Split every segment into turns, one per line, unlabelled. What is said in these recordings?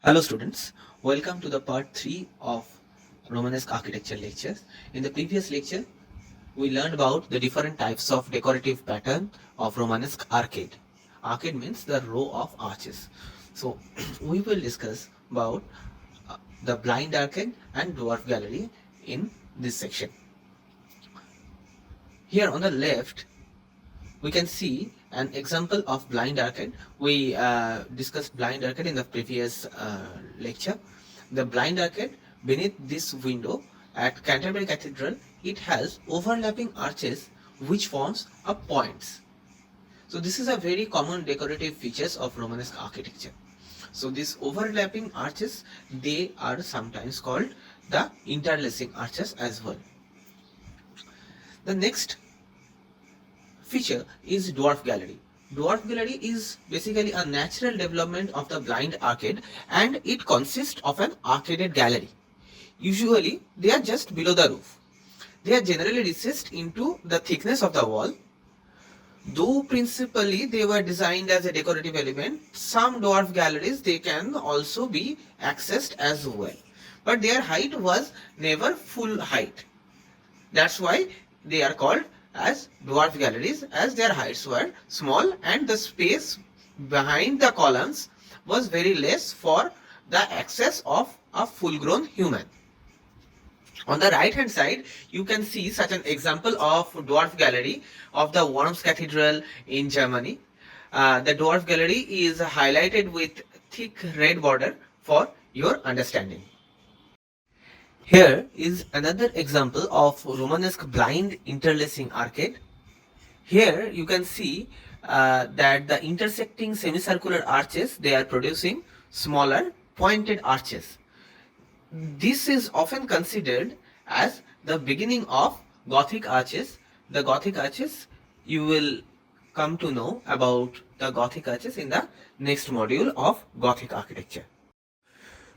Hello students, welcome to the part 3 of Romanesque architecture lectures. In the previous lecture, we learned about the different types of decorative pattern of Romanesque arcade. Arcade means the row of arches. So we will discuss about the blind arcade and dwarf gallery in this section. Here on the left, we can see an example of blind arcade. We discussed blind arcade in the previous lecture. The blind arcade beneath this window at Canterbury Cathedral, it has overlapping arches which forms a points. So this is a very common decorative features of Romanesque architecture. So these overlapping arches, they are sometimes called the interlacing arches as well. The next feature is dwarf gallery. Dwarf gallery is basically a natural development of the blind arcade, and it consists of an arcaded gallery. Usually they are just below the roof. They are generally recessed into the thickness of the wall. Though principally they were designed as a decorative element, some dwarf galleries they can also be accessed as well. But their height was never full height. That's why they are called as dwarf galleries, as their heights were small and the space behind the columns was very less for the access of a full grown human. On the right hand side, you can see such an example of dwarf gallery of the Worms Cathedral in Germany. The dwarf gallery is highlighted with thick red border for your understanding. Here is another example of Romanesque blind interlacing arcade. Here you can see that the intersecting semicircular arches, they are producing smaller pointed arches. This is often considered as the beginning of Gothic arches. The Gothic arches, you will come to know about the Gothic arches in the next module of Gothic architecture.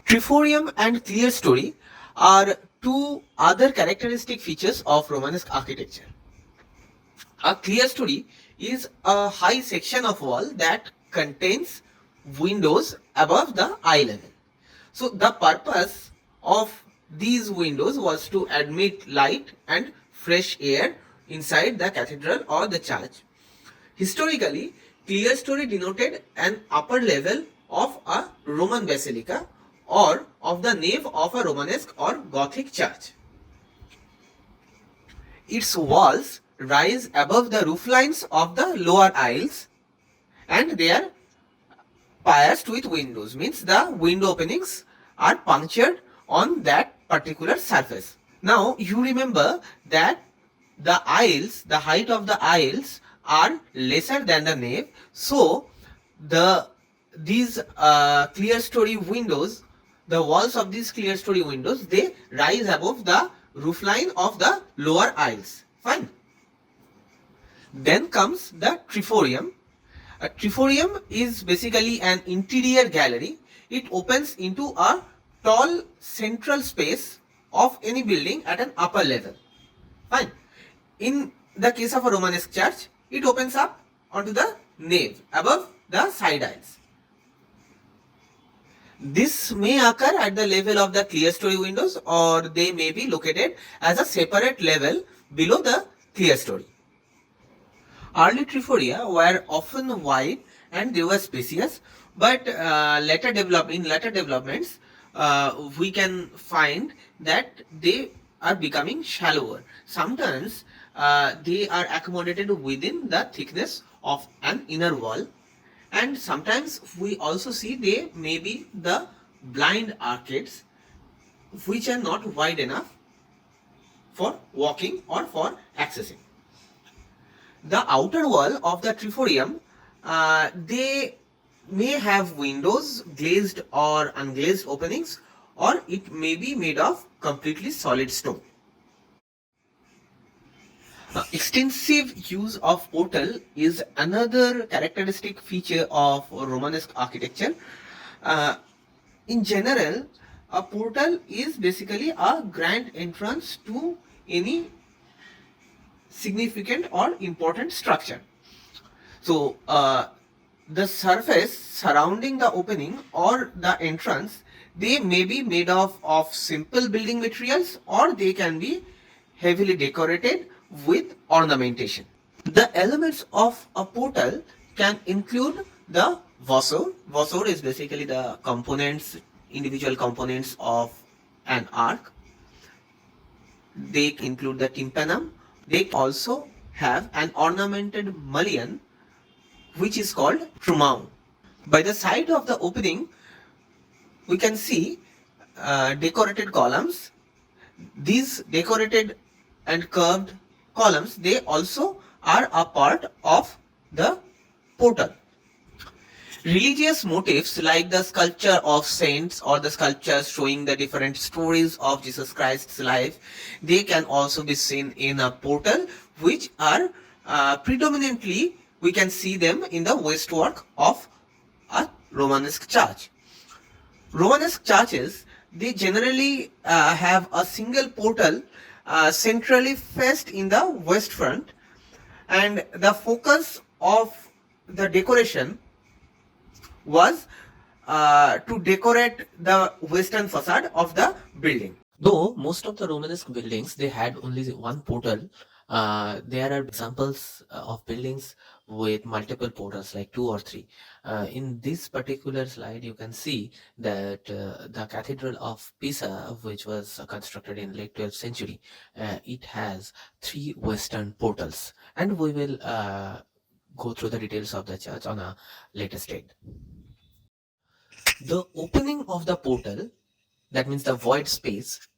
Triforium and clerestory are two other characteristic features of Romanesque architecture. A clerestory is a high section of wall that contains windows above the eye level. So the purpose of these windows was to admit light and fresh air inside the cathedral or the church. Historically, clerestory denoted an upper level of a Roman basilica or of the nave of a Romanesque or Gothic church. Its walls rise above the roof lines of the lower aisles and they are pierced with windows, means the window openings are punctured on that particular surface. Now you remember that the aisles, the height of the aisles are lesser than the nave, so these clerestory windows, the walls of these clerestory windows, they rise above the roof line of the lower aisles. Fine. Then comes the triforium. A triforium is basically an interior gallery. It opens into a tall central space of any building at an upper level. Fine. In the case of a Romanesque church, it opens up onto the nave above the side aisles. This may occur at the level of the clerestory windows, or they may be located as a separate level below the clerestory. Early triforia were often wide and they were spacious, but later developments, we can find that they are becoming shallower. Sometimes they are accommodated within the thickness of an inner wall, and sometimes we also see they may be the blind arcades which are not wide enough for walking or for accessing. The outer wall of the triforium, they may have windows, glazed or unglazed openings, or it may be made of completely solid stone. Extensive use of portal is another characteristic feature of Romanesque architecture. In general, a portal is basically a grand entrance to any significant or important structure. So The surface surrounding the opening or the entrance, they may be made of simple building materials, or they can be heavily decorated with ornamentation. The elements of a portal can include the vossor. Vossor is basically the components, individual components of an arc. They include the tympanum. They also have an ornamented mullion, which is called trumau. By the side of the opening, we can see decorated columns. These decorated and curved columns, they also are a part of the portal. Religious motifs like the sculpture of saints or the sculptures showing the different stories of Jesus Christ's life, they can also be seen in a portal, which are predominantly, we can see them in the westwork of a Romanesque church. Romanesque churches, they generally have a single portal centrally faced in the west front, and the focus of the decoration was to decorate the western facade of the building. Though most of the Romanesque buildings, they had only one portal, there are examples of buildings with multiple portals, like 2 or 3. In this particular slide, you can see that the Cathedral of Pisa, which was constructed in late 12th century, it has 3 western portals, and we will go through the details of the church on a later date. The opening of the portal, that means the void space,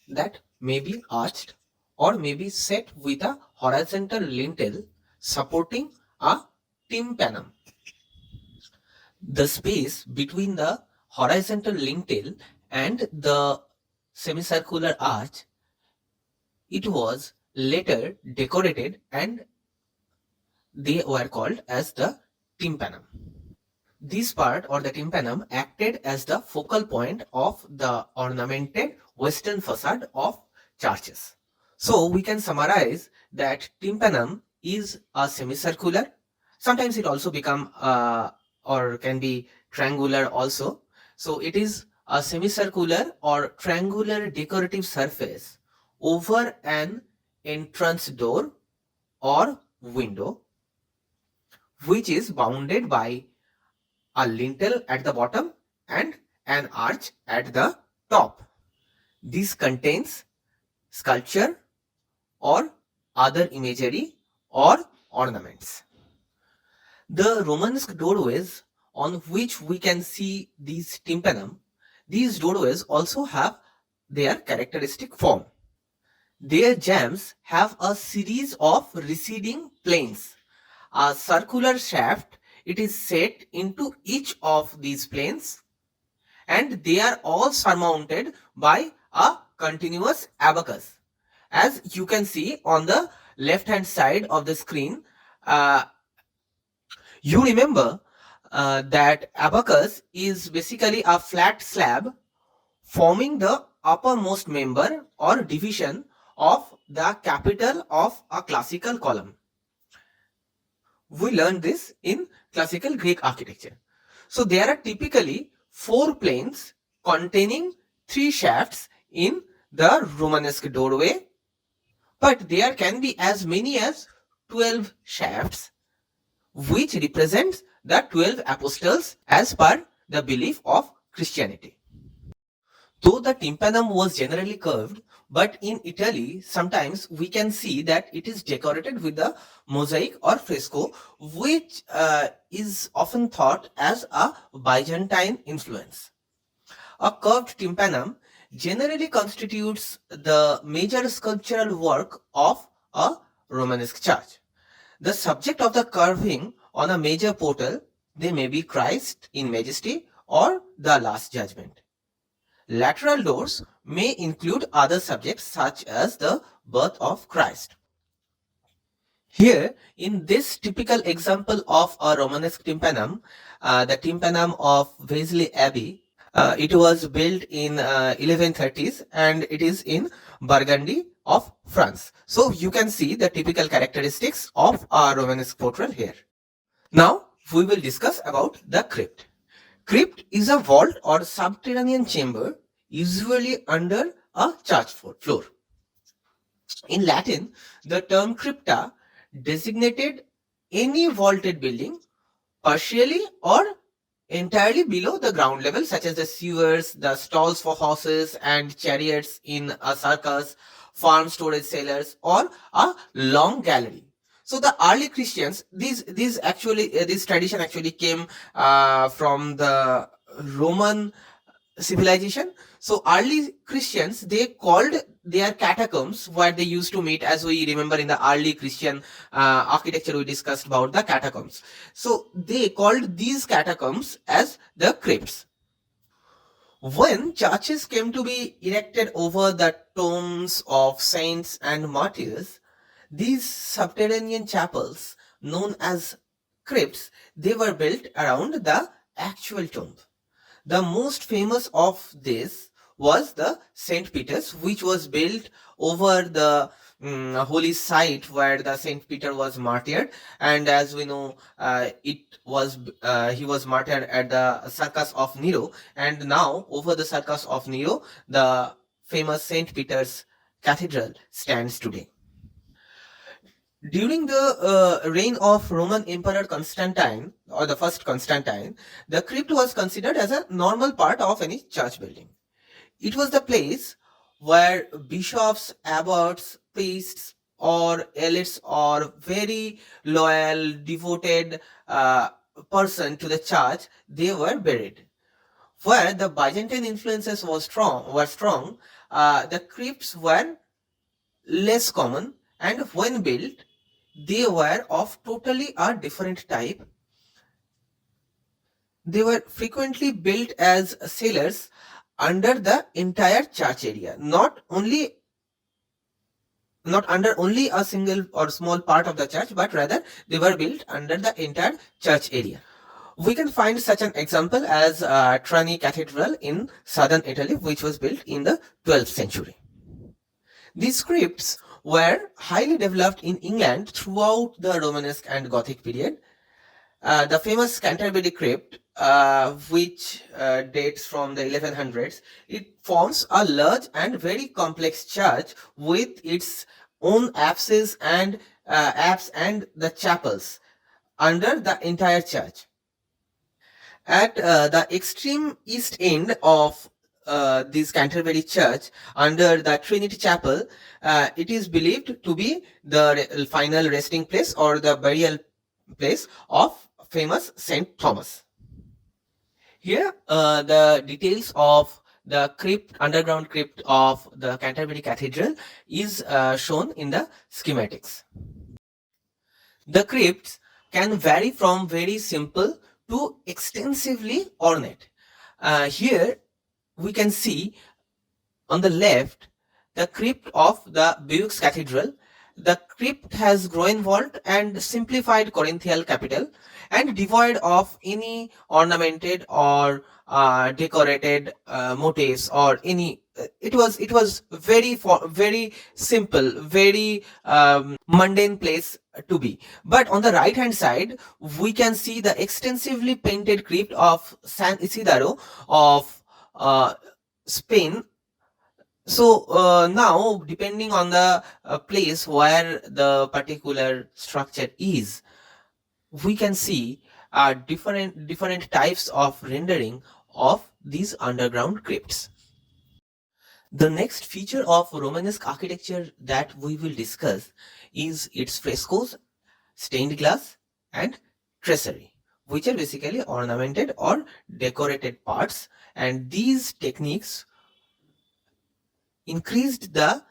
that may be arched or may be set with a horizontal lintel supporting a tympanum. The space between the horizontal lintel and the semicircular arch, it was later decorated and they were called as the tympanum. This part, or the tympanum, acted as the focal point of the ornamented western facade of churches. So we can summarize that tympanum is a semicircular. Sometimes it also become or can be triangular also. So it is a semicircular or triangular decorative surface over an entrance door or window, which is bounded by a lintel at the bottom and an arch at the top. This contains sculpture or other imagery or ornaments. The Romanesque doorways on which we can see these tympanum, these doorways also have their characteristic form. Their jambs have a series of receding planes. A circular shaft, it is set into each of these planes, and they are all surmounted by a continuous abacus. As you can see on the left hand side of the screen, you remember that abacus is basically a flat slab forming the uppermost member or division of the capital of a classical column. We learned this in classical Greek architecture. So there are typically 4 planes containing 3 shafts in the Romanesque doorway, but there can be as many as 12 shafts, which represents the 12 apostles as per the belief of Christianity. Though the tympanum was generally curved, but in Italy, sometimes we can see that it is decorated with the mosaic or fresco, which is often thought as a Byzantine influence. A curved tympanum generally constitutes the major sculptural work of a Romanesque church. The subject of the carving on a major portal, they may be Christ in majesty or the Last Judgment. Lateral doors may include other subjects such as the birth of Christ. Here, in this typical example of a Romanesque tympanum, the tympanum of Vézelay Abbey, it was built in 1130s and it is in Burgundy of France. So you can see the typical characteristics of a Romanesque portal here. Now we will discuss about the crypt. Crypt is a vault or subterranean chamber, usually under a church floor. In Latin, the term crypta designated any vaulted building, partially or entirely below the ground level, such as the sewers, the stalls for horses and chariots in a circus, farm storage cellars, or a long gallery. So the early Christians, this tradition actually came from the Roman civilization. So early Christians, they called their catacombs where they used to meet, as we remember in the early Christian architecture we discussed about the catacombs. So they called these catacombs as the crypts. When churches came to be erected over the tombs of saints and martyrs, these subterranean chapels, known as crypts, they were built around the actual tomb. The most famous of this was the St. Peter's, which was built over the holy site where the St. Peter was martyred. And as we know, he was martyred at the Circus of Nero. And now, over the Circus of Nero, the famous St. Peter's Cathedral stands today. During the reign of Roman Emperor Constantine, or the first Constantine, the crypt was considered as a normal part of any church building. It was the place where bishops, abbots, priests, or elites, or very loyal, devoted person to the church, they were buried. Where the Byzantine influences were strong, the crypts were less common, and when built, they were of totally a different type. They were frequently built as cellars under the entire church area, not under only a single or small part of the church, but rather they were built under the entire church area. We can find such an example as Trani Cathedral in southern Italy, which was built in the 12th century. These crypts were highly developed in England throughout the Romanesque and Gothic period. The famous Canterbury crypt, which dates from the 1100s, it forms a large and very complex church with its own apse and the chapels under the entire church. At the extreme east end of this Canterbury church, under the Trinity Chapel, it is believed to be the final resting place or the burial place of famous Saint Thomas. Here, the details of the underground crypt of the Canterbury Cathedral is shown in the schematics. The crypts can vary from very simple to extensively ornate. Here, we can see on the left the crypt of the Buick Cathedral. The crypt has groin vault and simplified Corinthian capital, and devoid of any ornamented or decorated motifs or any. It was very simple, very mundane place to be. But on the right hand side, we can see the extensively painted crypt of San Isidro of Spain. So now, depending on the place where the particular structure is, we can see different types of rendering of these underground crypts. The next feature of Romanesque architecture that we will discuss is its frescoes, stained glass, and tracery, which are basically ornamented or decorated parts, and these techniques increased the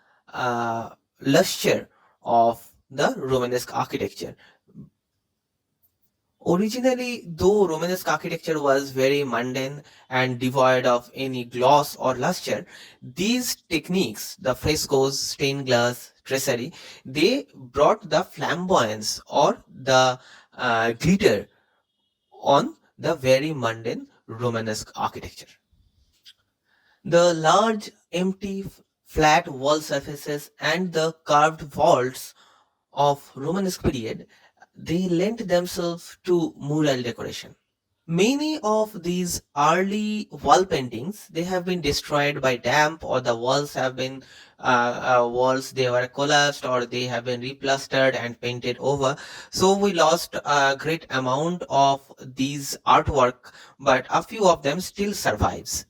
luster of the Romanesque architecture. Originally, though Romanesque architecture was very mundane and devoid of any gloss or luster, these techniques, the frescoes, stained glass, tracery, they brought the flamboyance or the glitter on the very mundane Romanesque architecture. The large, empty, flat wall surfaces and the carved vaults of Romanesque period, they lent themselves to mural decoration. Many of these early wall paintings, they have been destroyed by damp, or the walls have been walls, they were collapsed, or they have been replastered and painted over. So we lost a great amount of these artwork, but a few of them still survives.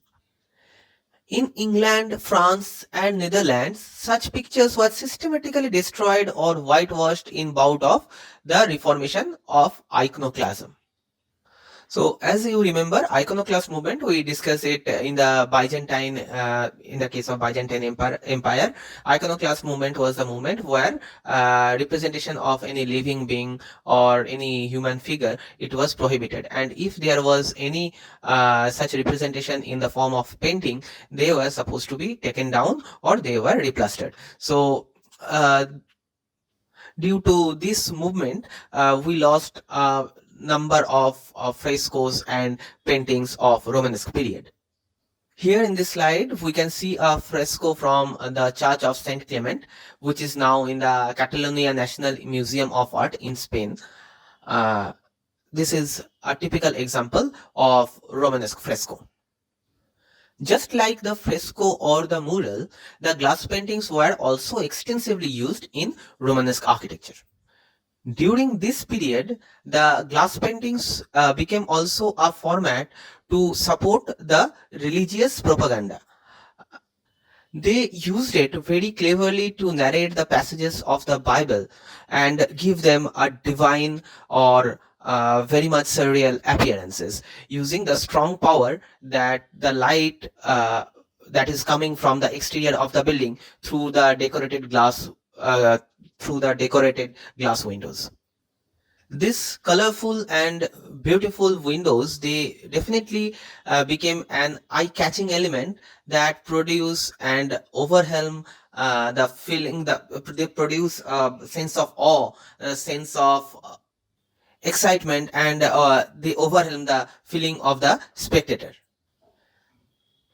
In England, France, and Netherlands, such pictures were systematically destroyed or whitewashed in bout of the reformation of iconoclasm. So, as you remember, iconoclast movement, we discussed it in the Byzantine, in the case of Byzantine Empire. Iconoclast movement was the movement where representation of any living being or any human figure, it was prohibited. And if there was any such representation in the form of painting, they were supposed to be taken down or they were replastered. So, due to this movement, we lost a number of frescoes and paintings of Romanesque period. Here in this slide, we can see a fresco from the Church of Saint Clement, which is now in the Catalonia National Museum of Art in Spain. This is a typical example of Romanesque fresco. Just like the fresco or the mural, the glass paintings were also extensively used in Romanesque architecture. During this period, the glass paintings became also a format to support the religious propaganda. They used it very cleverly to narrate the passages of the Bible and give them a divine or very much surreal appearances, using the strong power that the light that is coming from the exterior of the building through the decorated glass through the decorated glass windows. This colorful and beautiful windows, they definitely became an eye-catching element that produce and overwhelm the feeling, that they produce a sense of awe, a sense of excitement, and they overwhelm the feeling of the spectator.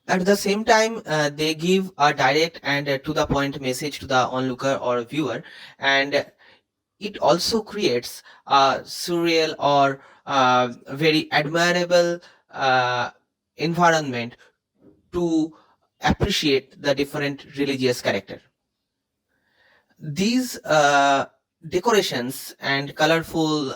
At the same time, they give a direct and to the point message to the onlooker or viewer, and it also creates a surreal or very admirable environment to appreciate the different religious character. These decorations and colorful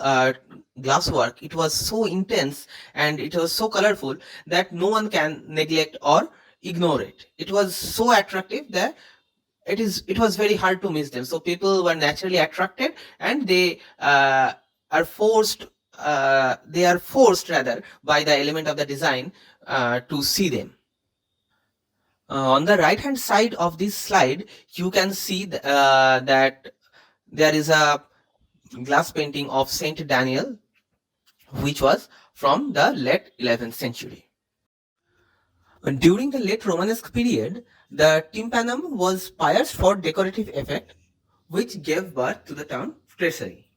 glasswork, it was so intense and it was so colorful that no one can neglect or ignore it. It was so attractive that it was very hard to miss them. So people were naturally attracted, and are forced they are forced rather by the element of the design to see them. On the right hand side of this slide, you can see that there is a glass painting of Saint Daniel, which was from the late 11th century. During the late Romanesque period, the tympanum was pierced for decorative effect, which gave birth to the term tracery.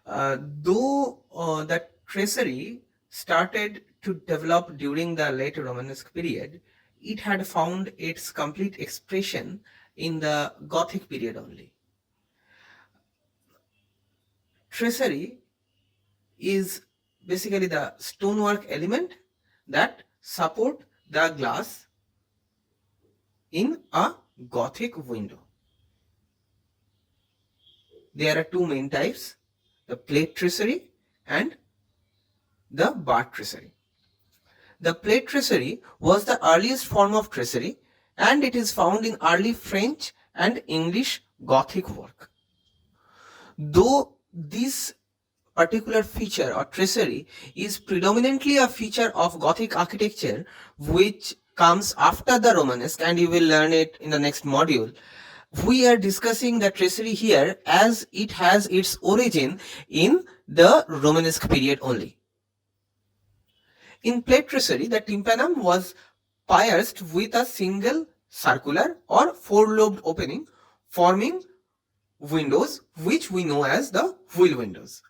Though the tracery started to develop during the late Romanesque period, it had found its complete expression in the Gothic period only. Tracery is basically the stonework element that support the glass in a Gothic window. There are two main types, the plate tracery and the bar tracery. The plate tracery was the earliest form of tracery, and it is found in early French and English Gothic work. Though this particular feature or tracery is predominantly a feature of Gothic architecture, which comes after the Romanesque, and you will learn it in the next module. We are discussing the tracery here as it has its origin in the Romanesque period only. In plate tracery, the tympanum was pierced with a single circular or four-lobed opening, forming windows which we know as the wheel windows.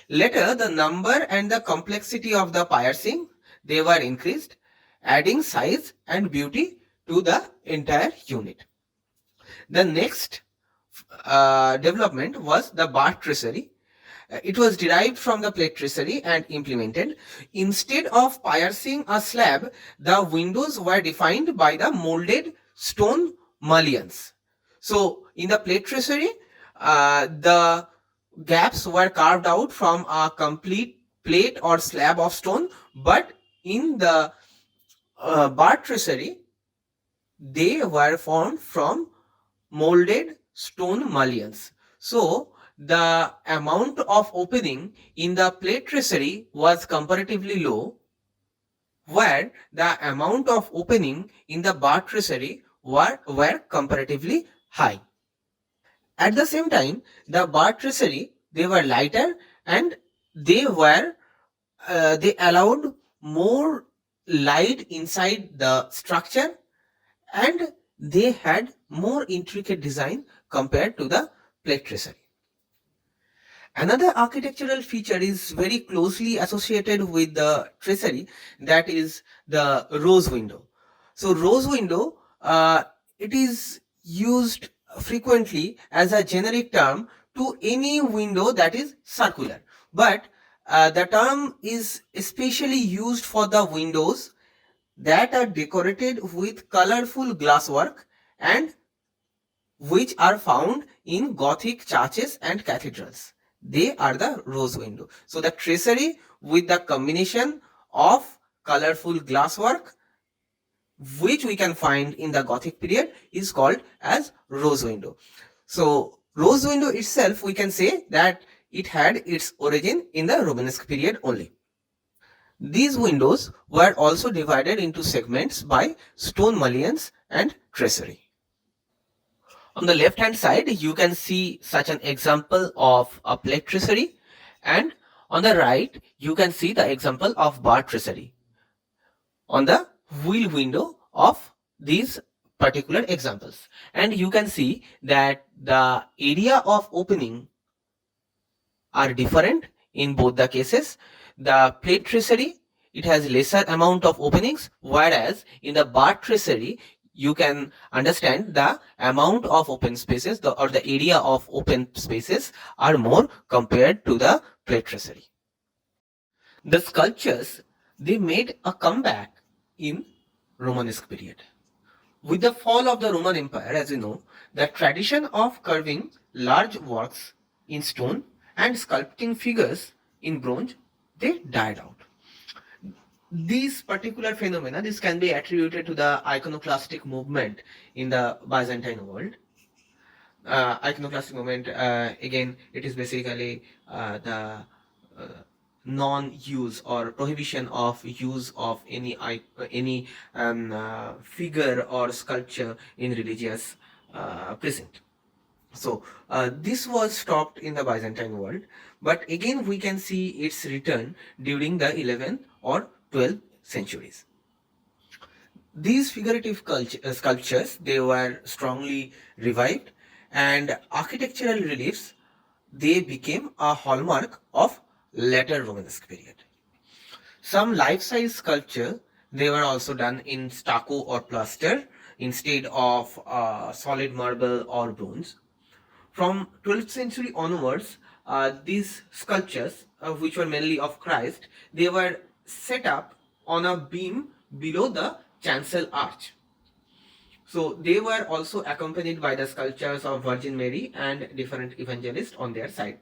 Later, the number and the complexity of the piercing, they were increased, adding size and beauty to the entire unit. The next development was the bar tracery, It was derived from the plate tracery and implemented. Instead of piercing a slab, the windows were defined by the molded stone mullions. So, in the plate tracery, the gaps were carved out from a complete plate or slab of stone, but in the bar tracery, they were formed from molded stone mullions. So, the amount of opening in the plate tracery was comparatively low, where the amount of opening in the bar tracery were comparatively high. At the same time, the bar tracery, they were lighter, and they were they allowed more light inside the structure, and they had more intricate design compared to the plate tracery. Another architectural feature is very closely associated with the tracery, that is the rose window. So rose window, it is used frequently as a generic term to any window that is circular, but the term is especially used for the windows that are decorated with colorful glasswork and which are found in Gothic churches and cathedrals. They are the rose window. So the tracery with the combination of colorful glasswork which we can find in the Gothic period is called as rose window. So rose window itself, we can say that it had its origin in the Romanesque period only. These windows were also divided into segments by stone mullions and tracery. On the left hand side, you can see such an example of a plate tracery, and on the right, you can see the example of bar tracery on the wheel window of these particular examples. And you can see that the area of opening are different in both the cases. The plate tracery, it has lesser amount of openings, whereas in the bar tracery, you can understand the amount of open spaces or the area of open spaces are more compared to the plate tracery. The sculptures, they made a comeback in Romanesque period. With the fall of the Roman Empire, as you know, the tradition of carving large works in stone and sculpting figures in bronze, they died out. These particular phenomena, this can be attributed to the iconoclastic movement in the Byzantine world. Iconoclastic movement, again, it is basically the non-use or prohibition of use of any figure or sculpture in religious present. So this was stopped in the Byzantine world, but again we can see its return during the 11th or 12th centuries. These figurative sculptures, they were strongly revived, and architectural reliefs, they became a hallmark of later Romanesque period. Some life-size sculpture, they were also done in stucco or plaster instead of solid marble or bronze. From 12th century onwards, these sculptures, which were mainly of Christ, they were set up on a beam below the chancel arch. So they were also accompanied by the sculptures of Virgin Mary and different evangelists on their side.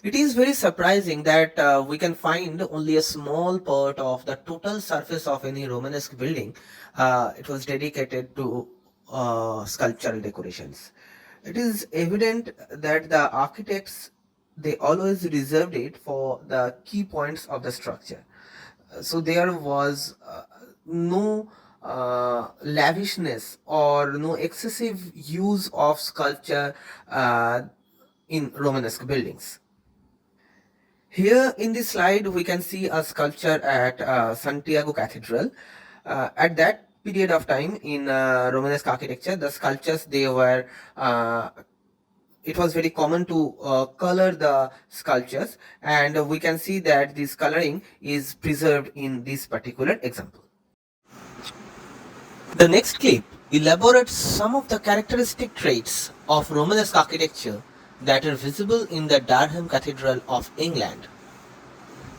It is very surprising that we can find only a small part of the total surface of any Romanesque building. It was dedicated to sculptural decorations. It is evident that the architects, they always reserved it for the key points of the structure. So there was no lavishness or no excessive use of sculpture in Romanesque buildings. Here in this slide, we can see a sculpture at Santiago Cathedral. At that period of time in Romanesque architecture, the sculptures, they were it was very common to color the sculptures, and we can see that this coloring is preserved in this particular example. The next clip elaborates some of the characteristic traits of Romanesque architecture that are visible in the Durham Cathedral of England.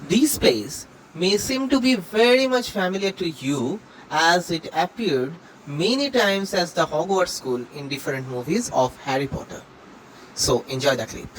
This place may seem to be very much familiar to you as it appeared many times as the Hogwarts School in different movies of Harry Potter. So enjoy the clip.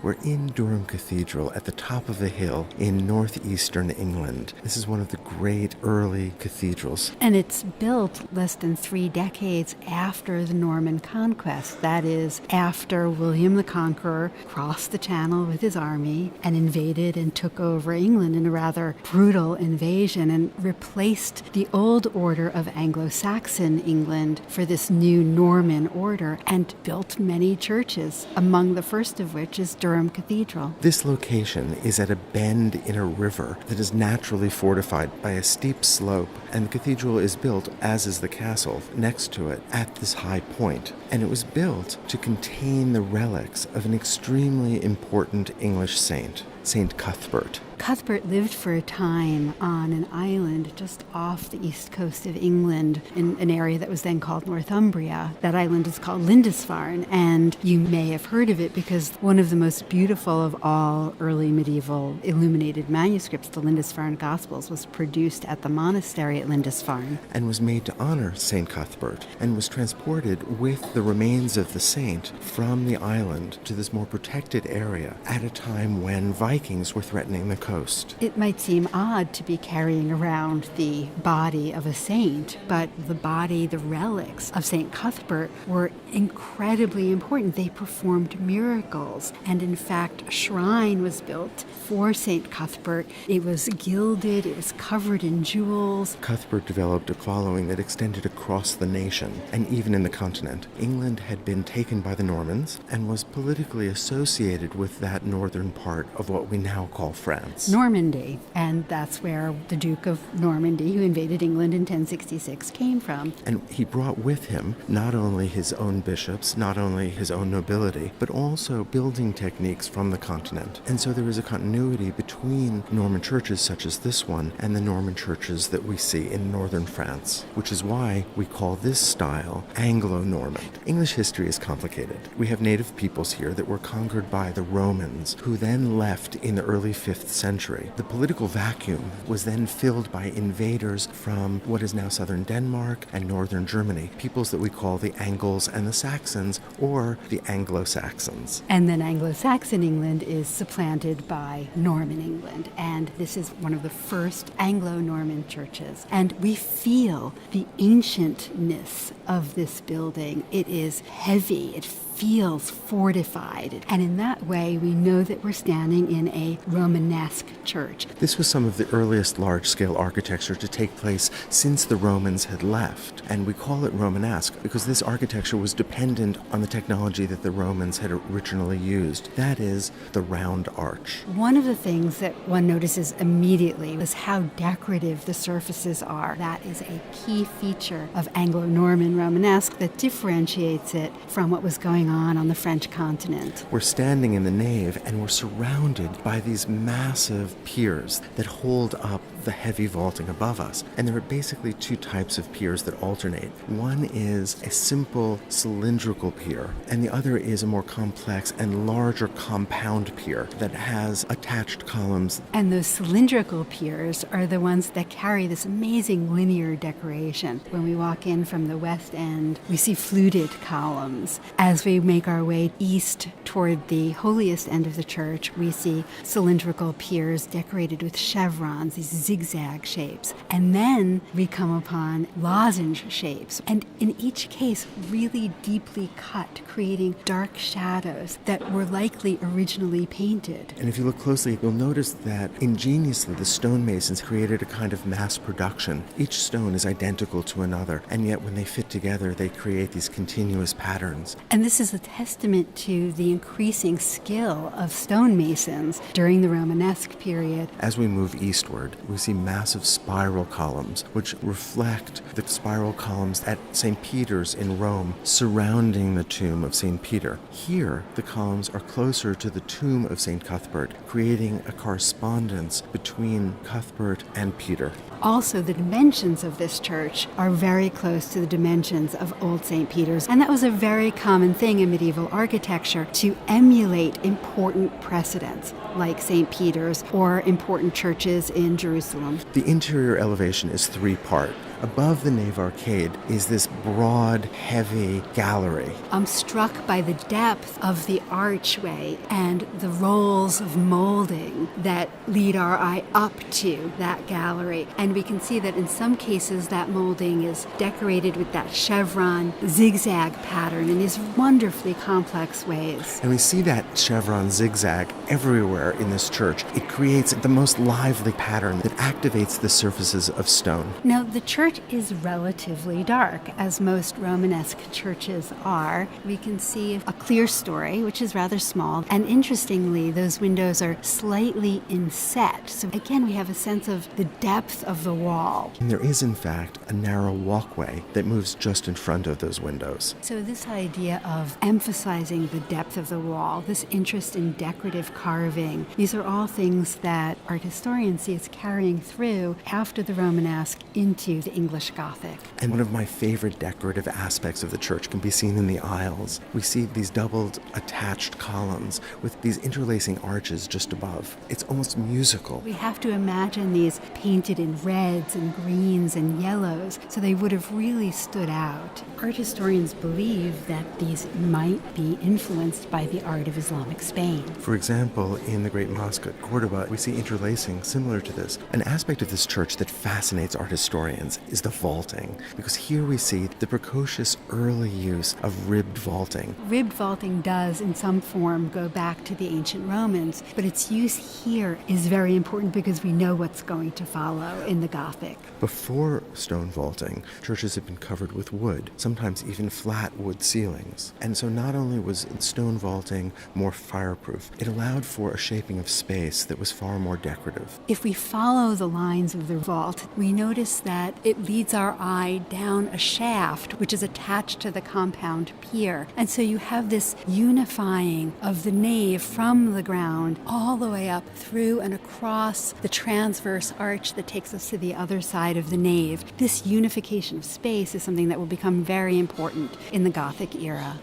We're in Durham Cathedral at the top of a hill in northeastern England. This is one of the great early cathedrals.
And it's built less than 3 decades after the Norman conquest. That is, after William the Conqueror crossed the Channel with his army and invaded and took over England in a rather brutal invasion and replaced the old order of Anglo-Saxon England for this new Norman order and built many churches, among the first of which is Durham Cathedral.
This location is at a bend in a river that is naturally fortified by a steep slope, and the cathedral is built, as is the castle, next to it at this high point. And it was built to contain the relics of an extremely important English saint, Saint Cuthbert.
Cuthbert lived for a time on an island just off the east coast of England in an area that was then called Northumbria. That island is called Lindisfarne, and you may have heard of it because one of the most beautiful of all early medieval illuminated manuscripts, the Lindisfarne Gospels, was produced at the monastery at Lindisfarne.
And was made to honor Saint Cuthbert, and was transported with the remains of the saint from the island to this more protected area at a time when Vikings were threatening the coast.
It might seem odd to be carrying around the body of a saint, but the relics of Saint Cuthbert were incredibly important. They performed miracles, and in fact, a shrine was built for Saint Cuthbert. It was gilded, it was covered in jewels.
Cuthbert developed a following that extended across the nation, and even in the continent. England had been taken by the Normans and was politically associated with that northern part of what we now call France.
Normandy, and that's where the Duke of Normandy, who invaded England in 1066, came from.
And he brought with him not only his own bishops, not only his own nobility, but also building techniques from the continent. And so there is a continuity between Norman churches such as this one and the Norman churches that we see in northern France, which is why we call this style Anglo-Norman. English history is complicated. We have native peoples here that were conquered by the Romans, who then left in the early 5th century. The political vacuum was then filled by invaders from what is now southern Denmark and northern Germany, peoples that we call the Angles and the Saxons, or the Anglo-Saxons.
And then Anglo-Saxon England is supplanted by Norman England, and this is one of the first Anglo-Norman churches. And we feel the ancientness of this building. It is heavy, it feels fortified, and in that way we know that we're standing in a Romanesque church.
This was some of the earliest large-scale architecture to take place since the Romans had left, and we call it Romanesque because this architecture was dependent on the technology that the Romans had originally used. That is, the round arch.
One of the things that one notices immediately is how decorative the surfaces are. That is a key feature of Anglo-Norman Romanesque that differentiates it from what was going on the French continent.
We're standing in the nave and we're surrounded by these massive piers that hold up the heavy vaulting above us. And there are basically two types of piers that alternate. One is a simple cylindrical pier, and the other is a more complex and larger compound pier that has attached columns.
And those cylindrical piers are the ones that carry this amazing linear decoration. When we walk in from the west end, we see fluted columns. As we make our way east toward the holiest end of the church, we see cylindrical piers decorated with chevrons, these zigzag shapes. And then we come upon lozenge shapes, and in each case really deeply cut, creating dark shadows that were likely originally painted.
And if you look closely, you'll notice that ingeniously the stonemasons created a kind of mass production. Each stone is identical to another, and yet when they fit together, they create these continuous patterns.
And this is a testament to the increasing skill of stonemasons during the Romanesque period.
As we move eastward, we see massive spiral columns, which reflect the spiral columns at St. Peter's in Rome, surrounding the tomb of St. Peter. Here, the columns are closer to the tomb of St. Cuthbert, creating a correspondence between Cuthbert and Peter.
Also, the dimensions of this church are very close to the dimensions of Old St. Peter's, and that was a very common thing in medieval architecture, to emulate important precedents like St. Peter's or important churches in Jerusalem.
The interior elevation is three-part. Above the nave arcade is this broad, heavy gallery.
I'm struck by the depth of the archway and the rolls of molding that lead our eye up to that gallery. And we can see that in some cases that molding is decorated with that chevron zigzag pattern in these wonderfully complex ways.
And we see that chevron zigzag everywhere in this church. It creates the most lively pattern that activates the surfaces of stone.
Now, the church is relatively dark, as most Romanesque churches are. We can see a clerestory, which is rather small, and interestingly, those windows are slightly inset. So again, we have a sense of the depth of the wall.
And there is, in fact, a narrow walkway that moves just in front of those windows.
So this idea of emphasizing the depth of the wall, this interest in decorative carving, these are all things that art historians see as carrying through after the Romanesque into the English Gothic.
And one of my favorite decorative aspects of the church can be seen in the aisles. We see these doubled attached columns with these interlacing arches just above. It's almost musical.
We have to imagine these painted in reds and greens and yellows, so they would have really stood out. Art historians believe that these might be influenced by the art of Islamic Spain.
For example, in the Great Mosque at Cordoba, we see interlacing similar to this. An aspect of this church that fascinates art historians is the vaulting, because here we see the precocious early use of ribbed vaulting.
Ribbed vaulting does, in some form, go back to the ancient Romans, but its use here is very important because we know what's going to follow in the Gothic.
Before stone vaulting, churches had been covered with wood, sometimes even flat wood ceilings. And so not only was stone vaulting more fireproof, it allowed for a shaping of space that was far more decorative.
If we follow the lines of the vault, we notice that it leads our eye down a shaft which is attached to the compound pier. And so you have this unifying of the nave from the ground all the way up through and across the transverse arch that takes us to the other side of the nave. This unification of space is something that will become very important in the Gothic era.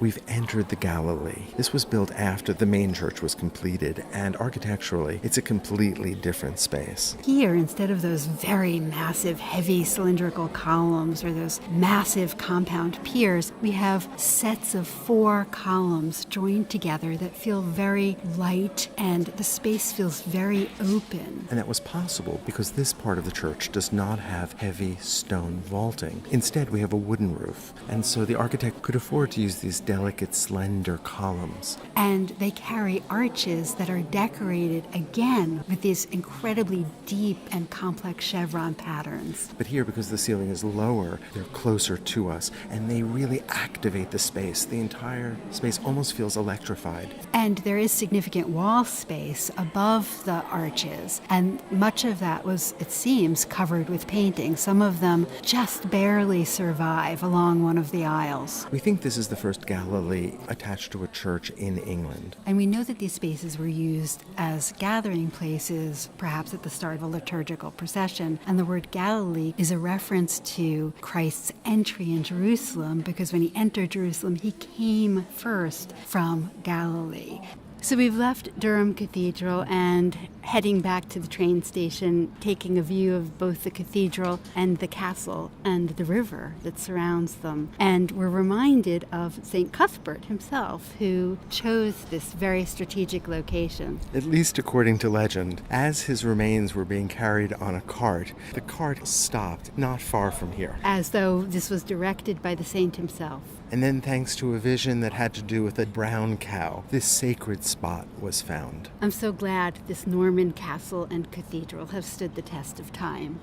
We've entered the Galilee. This was built after the main church was completed, and architecturally, it's a completely different space.
Here, instead of those very massive, heavy cylindrical columns or those massive compound piers, we have sets of 4 columns joined together that feel very light, and the space feels very open.
And that was possible because this part of the church does not have heavy stone vaulting. Instead, we have a wooden roof, and so the architect could afford to use these delicate, slender columns.
And they carry arches that are decorated again with these incredibly deep and complex chevron patterns.
But here, because the ceiling is lower, they're closer to us, and they really activate the space. The entire space almost feels electrified.
And there is significant wall space above the arches, and much of that was, it seems, covered with painting. Some of them just barely survive along one of the aisles.
We think this is the first Galilee attached to a church in England.
And we know that these spaces were used as gathering places, perhaps at the start of a liturgical procession. And the word Galilee is a reference to Christ's entry in Jerusalem, because when he entered Jerusalem, he came first from Galilee. So we've left Durham Cathedral and heading back to the train station, taking a view of both the cathedral and the castle and the river that surrounds them. And we're reminded of St. Cuthbert himself, who chose this very strategic location.
At least according to legend, as his remains were being carried on a cart, the cart stopped not far from here.
As though this was directed by the saint himself.
And then, thanks to a vision that had to do with a brown cow, this sacred spot was found.
I'm so glad this Norman castle and cathedral have stood the test of time.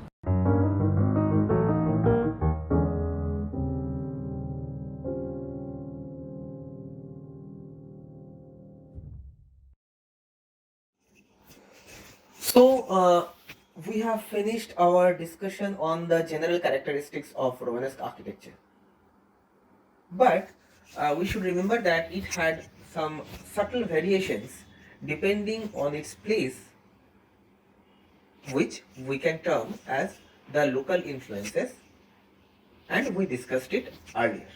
So, we have finished our discussion on the general characteristics of Romanesque architecture. But we should remember that it had some subtle variations depending on its place, which we can term as the local influences, and we discussed it earlier.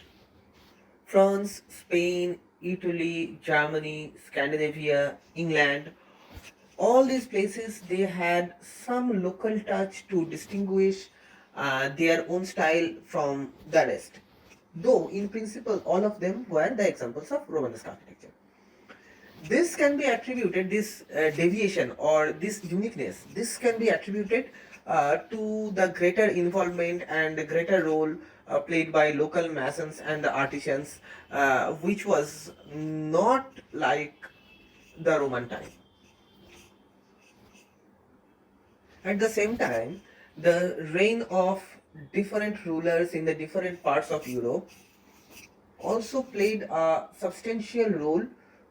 France, Spain, Italy, Germany, Scandinavia, England, all these places they had some local touch to distinguish their own style from the rest. Though in principle all of them were the examples of Romanesque architecture. This can be attributed, this deviation or this uniqueness, this can be attributed to the greater involvement and the greater role played by local masons and the artisans, which was not like the Roman time. At the same time, the reign of different rulers in the different parts of Europe also played a substantial role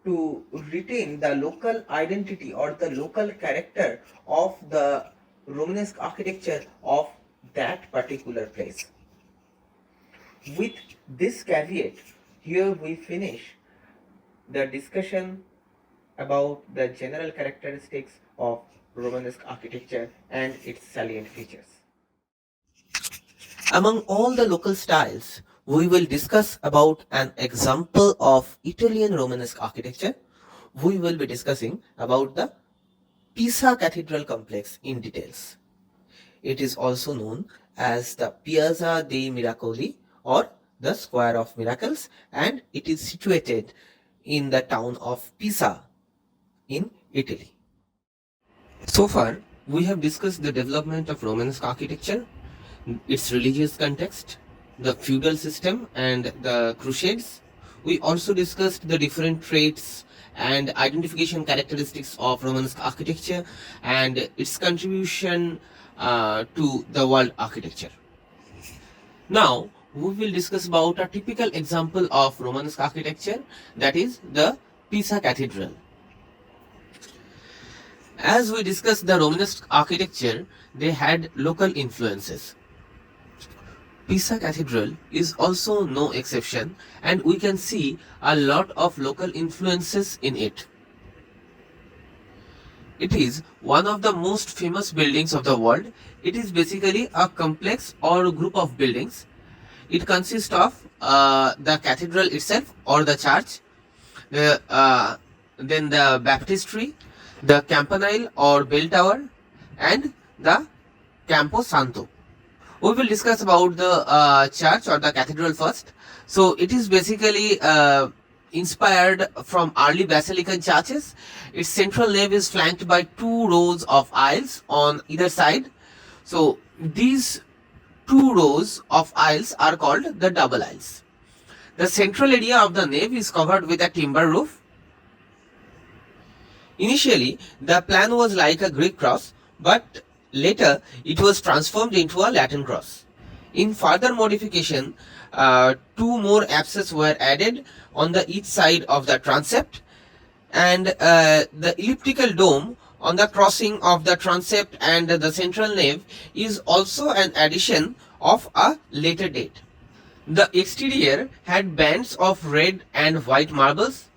to retain the local identity or the local character of the Romanesque architecture of that particular place. With this caveat, here we finish the discussion about the general characteristics of Romanesque architecture and its salient features. Among all the local styles, we will discuss about an example of Italian Romanesque architecture. We will be discussing about the Pisa Cathedral complex in details. It is also known as the Piazza dei Miracoli or the Square of Miracles, and it is situated in the town of Pisa in Italy. So far, we have discussed the development of Romanesque architecture, its religious context, the feudal system and the crusades. We also discussed the different traits and identification characteristics of Romanesque architecture and its contribution to the world architecture. Now, we will discuss about a typical example of Romanesque architecture, that is the Pisa Cathedral. As we discussed the Romanesque architecture, they had local influences. Pisa Cathedral is also no exception, and we can see a lot of local influences in it. It is one of the most famous buildings of the world. It is basically a complex or group of buildings. It consists of the cathedral itself or the church, then the baptistry, the campanile or bell tower, and the Campo Santo. We will discuss about the church or the cathedral first. So it is basically inspired from early basilican churches. Its central nave is flanked by 2 rows of aisles on either side. So these 2 rows of aisles are called the double aisles. The central area of the nave is covered with a timber roof. Initially, the plan was like a Greek cross, but later it was transformed into a Latin cross. In further modification, 2 more apses were added on the each side of the transept, and the elliptical dome on the crossing of the transept and the central nave is also an addition of a later date. The exterior had bands of red and white marbles,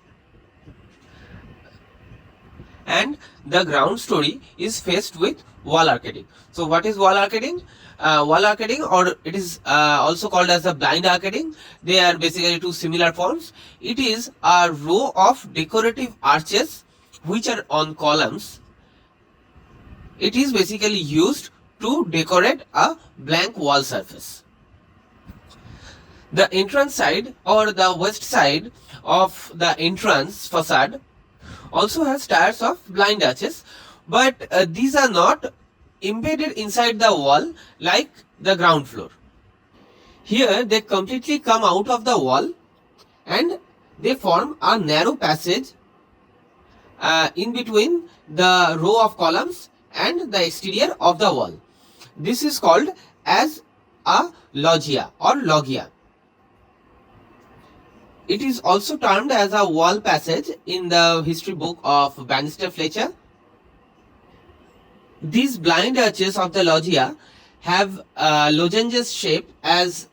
and the ground story is faced with wall arcading. So what is wall arcading? Wall arcading, or it is also called as the blind arcading. They are basically 2 similar forms. It is a row of decorative arches which are on columns. It is basically used to decorate a blank wall surface. The entrance side or the west side of the entrance facade also has tiers of blind arches, but these are not embedded inside the wall like the ground floor. Here they completely come out of the wall and they form a narrow passage in between the row of columns and the exterior of the wall. This is called as a loggia or loggia. It is also termed as a wall passage in the history book of Bannister Fletcher. These blind arches of the loggia have lozenges shape as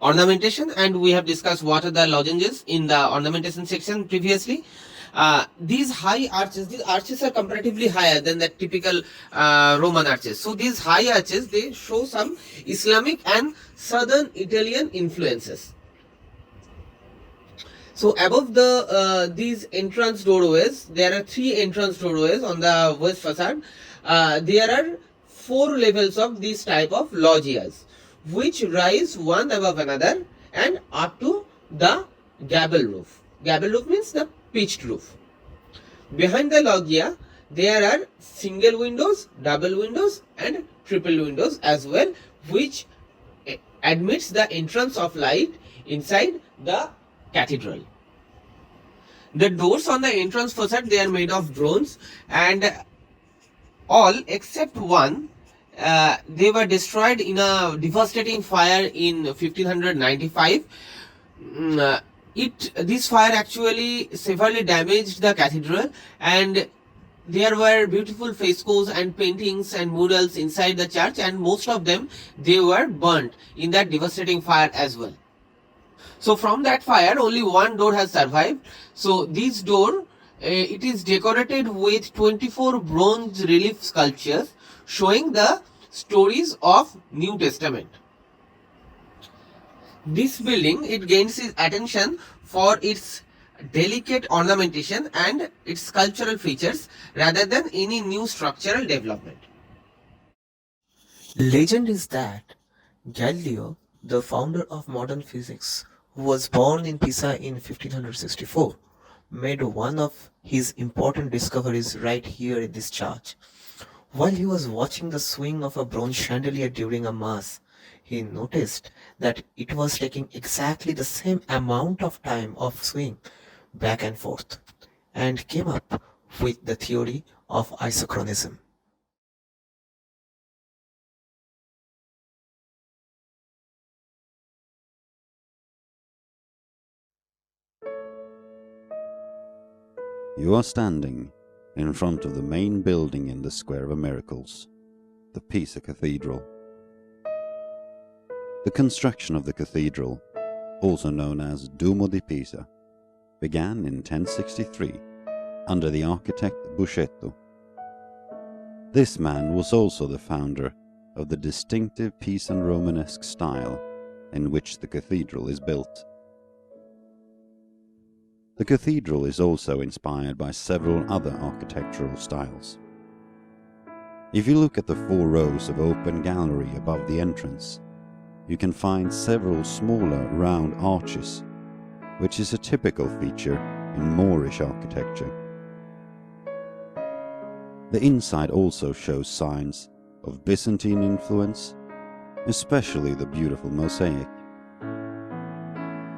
ornamentation, and we have discussed what are the lozenges in the ornamentation section previously. These arches are comparatively higher than the typical Roman arches. So these high arches, they show some Islamic and southern Italian influences. So above these entrance doorways, there are 3 entrance doorways on the west facade. There are 4 levels of these type of loggias, which rise one above another and up to the gable roof. Gable roof means the pitched roof. Behind the loggia, there are single windows, double windows, and triple windows as well, which admits the entrance of light inside the cathedral. The doors on the entrance facade, they are made of bronze, and all except one, they were destroyed in a devastating fire in 1595. This fire actually severely damaged the cathedral, and there were beautiful frescoes and paintings and murals inside the church, and most of them, they were burnt in that devastating fire as well. So from that fire, only one door has survived. So this door, it is decorated with 24 bronze relief sculptures showing the stories of New Testament. This building, it gains its attention for its delicate ornamentation and its sculptural features rather than any new structural development. Legend is that Galileo, the founder of modern physics, who was born in Pisa in 1564, made one of his important discoveries right here in this church. While he was watching the swing of a bronze chandelier during a mass, he noticed that it was taking exactly the same amount of time of swing back and forth, and came up with the theory of isochronism.
You are standing in front of the main building in the Square of Miracles, the Pisa Cathedral. The construction of the cathedral, also known as Duomo di Pisa, began in 1063 under the architect Buscetto. This man was also the founder of the distinctive Pisan Romanesque style in which the cathedral is built. The cathedral is also inspired by several other architectural styles. If you look at the 4 rows of open gallery above the entrance, you can find several smaller round arches, which is a typical feature in Moorish architecture. The inside also shows signs of Byzantine influence, especially the beautiful mosaic.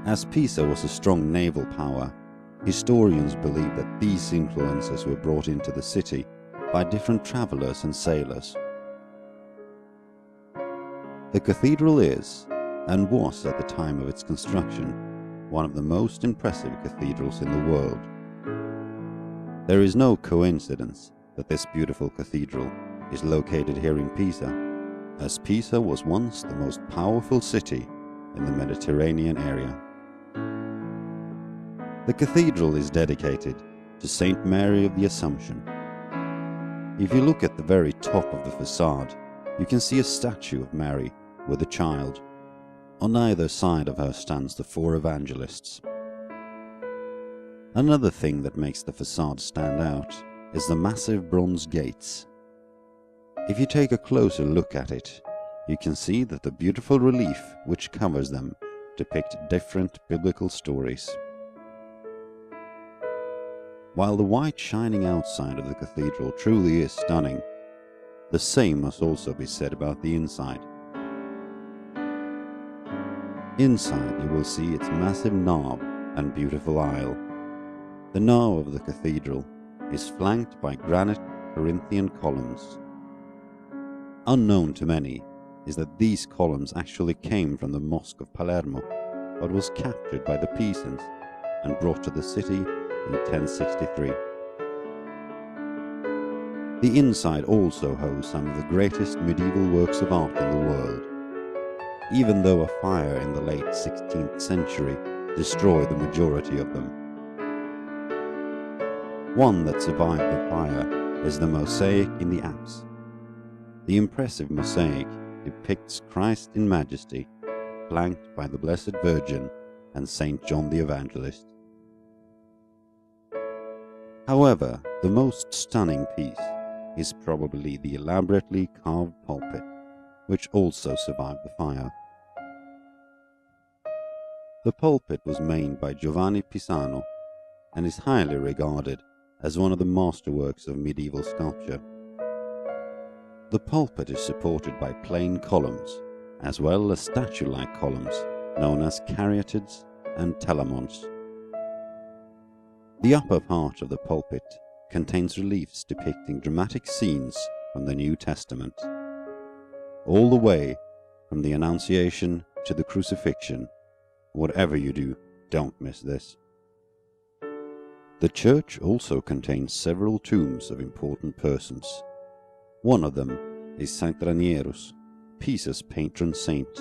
As Pisa was a strong naval power, historians believe that these influences were brought into the city by different travelers and sailors. The cathedral is, and was at the time of its construction, one of the most impressive cathedrals in the world. There is no coincidence that this beautiful cathedral is located here in Pisa, as Pisa was once the most powerful city in the Mediterranean area. The cathedral is dedicated to Saint Mary of the Assumption. If you look at the very top of the facade, you can see a statue of Mary with a child. On either side of her stands the 4 evangelists. Another thing that makes the facade stand out is the massive bronze gates. If you take a closer look at it, you can see that the beautiful relief which covers them depict different biblical stories. While the white shining outside of the cathedral truly is stunning, the same must also be said about the inside. Inside you will see its massive nave and beautiful aisle. The nave of the cathedral is flanked by granite Corinthian columns. Unknown to many is that these columns actually came from the Mosque of Palermo, but was captured by the Pisans and brought to the city in 1063. The inside also hosts some of the greatest medieval works of art in the world, even though a fire in the late 16th century destroyed the majority of them. One that survived the fire is the mosaic in the apse. The impressive mosaic depicts Christ in majesty, flanked by the Blessed Virgin and Saint John the Evangelist. However, the most stunning piece is probably the elaborately carved pulpit, which also survived the fire. The pulpit was made by Giovanni Pisano and is highly regarded as one of the masterworks of medieval sculpture. The pulpit is supported by plain columns, as well as statue-like columns known as caryatids and telamons. The upper part of the pulpit contains reliefs depicting dramatic scenes from the New Testament, all the way from the Annunciation to the Crucifixion. Whatever you do, don't miss this. The church also contains several tombs of important persons. One of them is Saint Ranierus, Pisa's patron saint,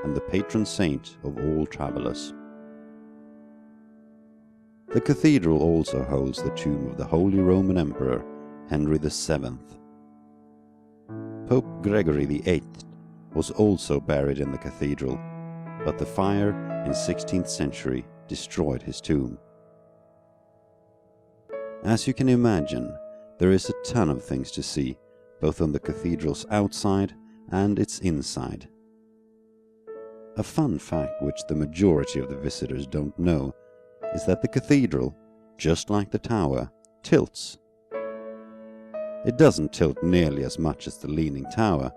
and the patron saint of all travellers. The cathedral also holds the tomb of the Holy Roman Emperor Henry VII. Pope Gregory VIII was also buried in the cathedral, but the fire in 16th century destroyed his tomb. As you can imagine, there is a ton of things to see, both on the cathedral's outside and its inside. A fun fact which the majority of the visitors don't know is that the cathedral, just like the tower, tilts. It doesn't tilt nearly as much as the Leaning Tower,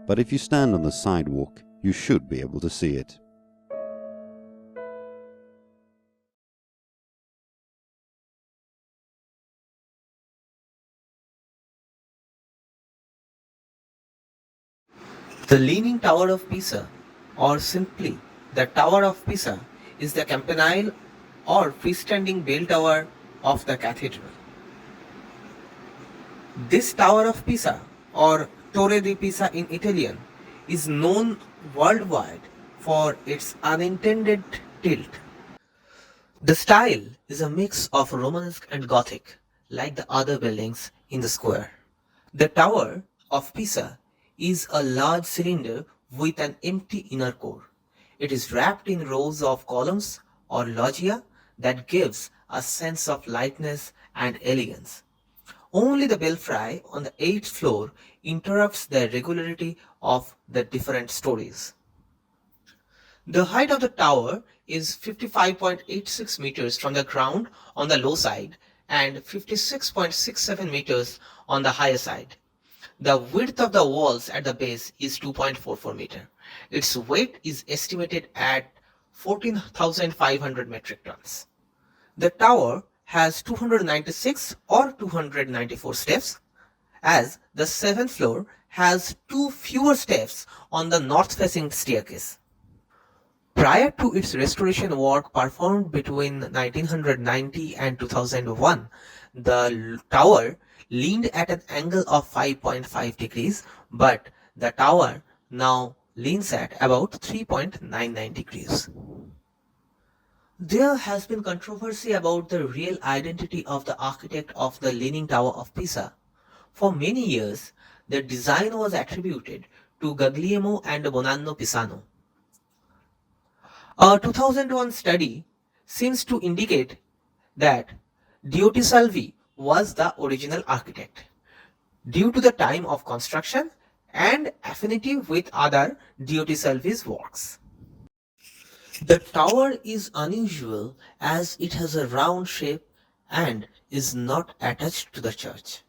but if you stand on the sidewalk, you should be able to see it.
The Leaning Tower of Pisa, or simply the Tower of Pisa, is the campanile or freestanding bell tower of the cathedral. This Tower of Pisa, or Torre di Pisa in Italian, is known worldwide for its unintended tilt. The style is a mix of Romanesque and Gothic, like the other buildings in the square. The Tower of Pisa is a large cylinder with an empty inner core. It is wrapped in rows of columns or loggia that gives a sense of lightness and elegance. Only the belfry on the 8th floor interrupts the regularity of the different stories. The height of the tower is 55.86 meters from the ground on the low side and 56.67 meters on the higher side. The width of the walls at the base is 2.44 meter. Its weight is estimated at 14,500 metric tons. The tower has 296 or 294 steps, as the 7th floor has 2 fewer steps on the north-facing staircase. Prior to its restoration work performed between 1990 and 2001, the tower leaned at an angle of 5.5 degrees, but the tower now leans at about 3.99 degrees. There has been controversy about the real identity of the architect of the Leaning Tower of Pisa. For many years, the design was attributed to Guglielmo and Bonanno Pisano. A 2001 study seems to indicate that Diotisalvi was the original architect, due to the time of construction and affinity with other Diotisalvi's works. The tower is unusual as it has a round shape and is not attached to the church.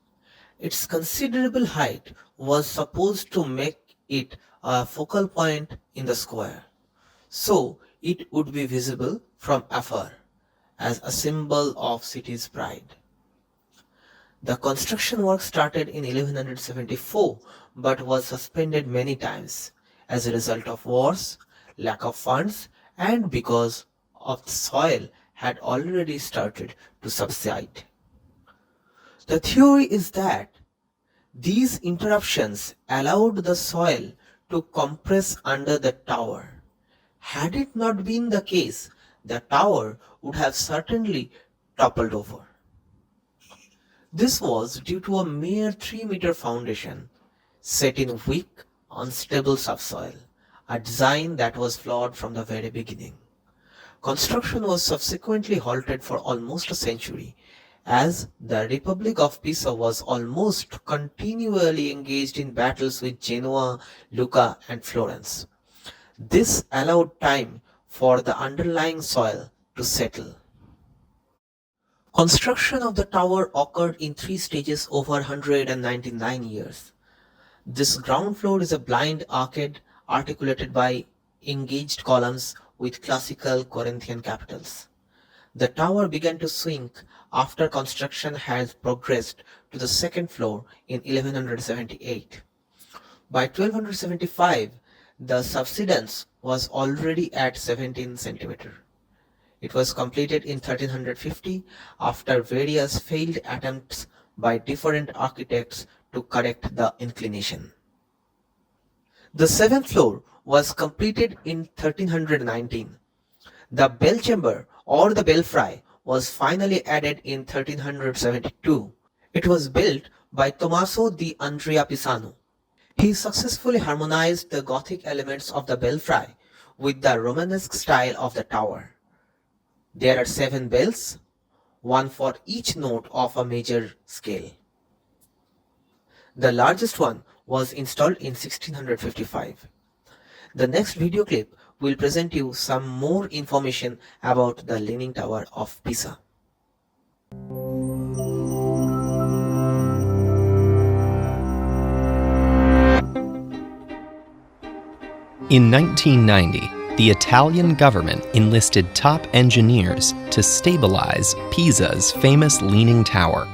Its considerable height was supposed to make it a focal point in the square, so it would be visible from afar as a symbol of city's pride. The construction work started in 1174 but was suspended many times as a result of wars, lack of funds, and because of the soil had already started to subside. The theory is that These interruptions allowed the soil to compress under the tower. Had it not been the case, the tower would have certainly toppled over. This was due to a mere 3-meter foundation set in weak, unstable subsoil, a design that was flawed from the very beginning. Construction was subsequently halted for almost a century, as the Republic of Pisa was almost continually engaged in battles with Genoa, Lucca, and Florence. This allowed time for the underlying soil to settle. Construction of the tower occurred in 3 stages over 199 years. This ground floor is a blind arcade articulated by engaged columns with classical Corinthian capitals. The tower began to sink after construction had progressed to the second floor in 1178. By 1275, the subsidence was already at 17 centimeters. It was completed in 1350 after various failed attempts by different architects to correct the inclination. The seventh floor was completed in 1319. The bell chamber or the belfry was finally added in 1372. It was built by Tommaso di Andrea Pisano. He successfully harmonized the Gothic elements of the belfry with the Romanesque style of the tower. There are 7 bells, one for each note of a major scale. The largest one was installed in 1655. The next video clip will present you some more information about the Leaning Tower of Pisa.
In 1990, the Italian government enlisted top engineers to stabilize Pisa's famous Leaning Tower.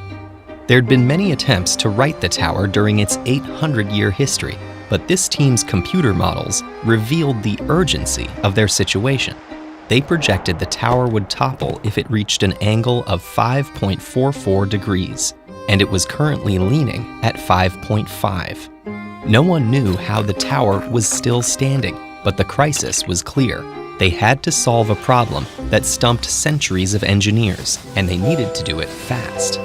There'd been many attempts to right the tower during its 800-year history, but this team's computer models revealed the urgency of their situation. They projected the tower would topple if it reached an angle of 5.44 degrees, and it was currently leaning at 5.5. No one knew how the tower was still standing, but the crisis was clear. They had to solve a problem that stumped centuries of engineers, and they needed to do it fast.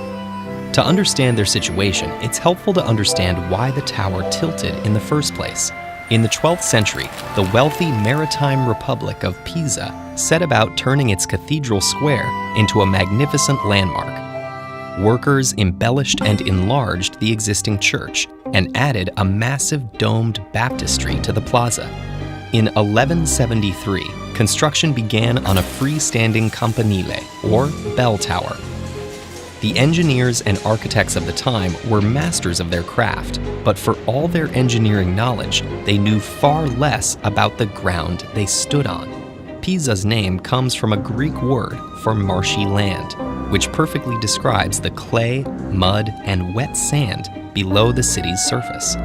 To understand their situation, it's helpful to understand why the tower tilted in the first place. In the 12th century, the wealthy maritime republic of Pisa set about turning its cathedral square into a magnificent landmark. Workers embellished and enlarged the existing church and added a massive domed baptistry to the plaza. In 1173, construction began on a freestanding campanile, or bell tower. The engineers and architects of the time were masters of their craft, but for all their engineering knowledge, they knew far less about the ground they stood on. Pisa's name comes from a Greek word for marshy land, which perfectly describes the clay, mud, and wet sand below the city's surface.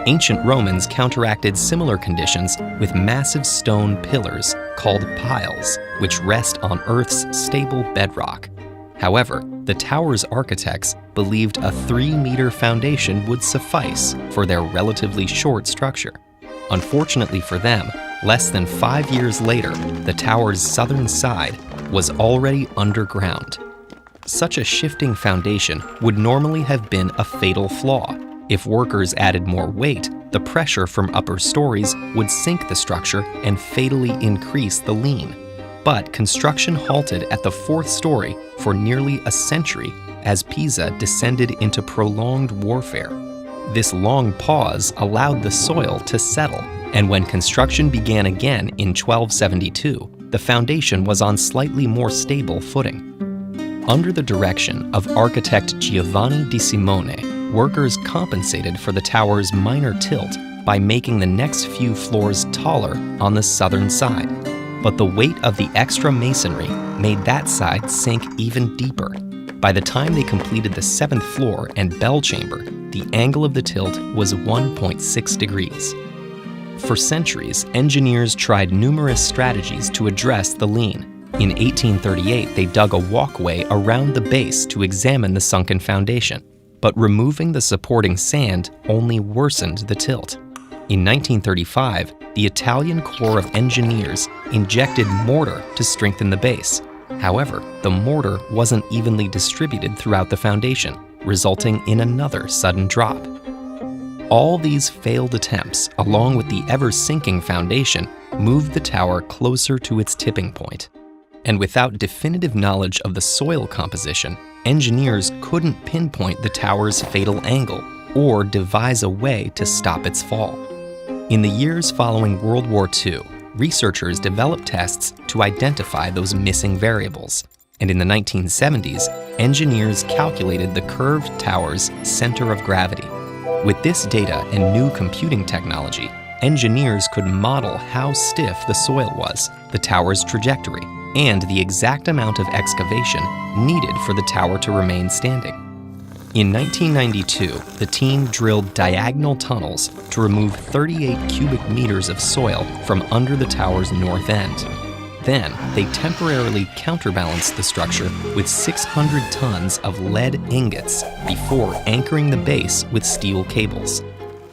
Ancient Romans counteracted similar conditions with massive stone pillars called piles, which rest on Earth's stable bedrock. However, the tower's architects believed a 3-meter foundation would suffice for their relatively short structure. Unfortunately for them, less than 5 years later, the tower's southern side was already underground. Such a shifting foundation would normally have been a fatal flaw. If workers added more weight, the pressure from upper stories would sink the structure and fatally increase the lean. But construction halted at the 4th story for nearly a century as Pisa descended into prolonged warfare. This long pause allowed the soil to settle, and when construction began again in 1272, the foundation was on slightly more stable footing. Under the direction of architect Giovanni di Simone, workers compensated for the tower's minor tilt by making the next few floors taller on the southern side. But the weight of the extra masonry made that side sink even deeper. By the time they completed the 7th floor and bell chamber, the angle of the tilt was 1.6 degrees. For centuries, engineers tried numerous strategies to address the lean. In 1838, they dug a walkway around the base to examine the sunken foundation. but removing the supporting sand only worsened the tilt. In 1935, the Italian Corps of Engineers injected mortar to strengthen the base. However, the mortar wasn't evenly distributed throughout the foundation, resulting in another sudden drop. All these failed attempts, along with the ever-sinking foundation, moved the tower closer to its tipping point. And without definitive knowledge of the soil composition, engineers couldn't pinpoint the tower's fatal angle or devise a way to stop its fall. In the years following World War II, researchers developed tests to identify those missing variables. And in the 1970s, engineers calculated the curved tower's center of gravity. With this data and new computing technology, engineers could model how stiff the soil was, the tower's trajectory, and the exact amount of excavation needed for the tower to remain standing. In 1992, the team drilled diagonal tunnels to remove 38 cubic meters of soil from under the tower's north end. Then, they temporarily counterbalanced the structure with 600 tons of lead ingots before anchoring the base with steel cables.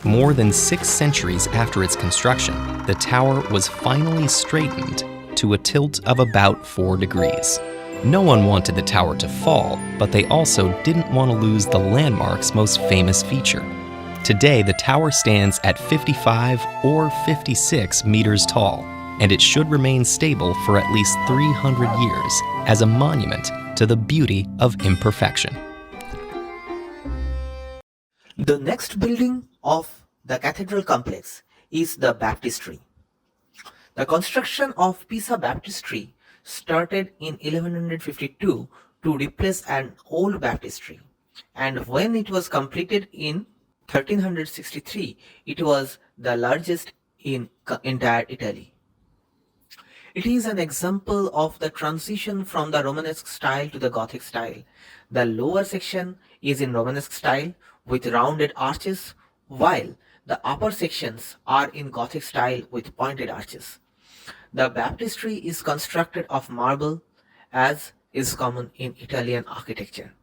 More than 6 centuries after its construction, the tower was finally straightened to a tilt of about 4 degrees. No one wanted the tower to fall, but they also didn't want to lose the landmark's most famous feature. Today, the tower stands at 55 or 56 meters tall, and it should remain stable for at least 300 years as a monument to the beauty of imperfection.
The next building of the cathedral complex is the baptistry. The construction of Pisa Baptistry started in 1152 to replace an old baptistry, and when it was completed in 1363, it was the largest in entire Italy. It is an example of the transition from the Romanesque style to the Gothic style. The lower section is in Romanesque style with rounded arches, while the upper sections are in Gothic style with pointed arches. The baptistry is constructed of marble, as is common in Italian architecture.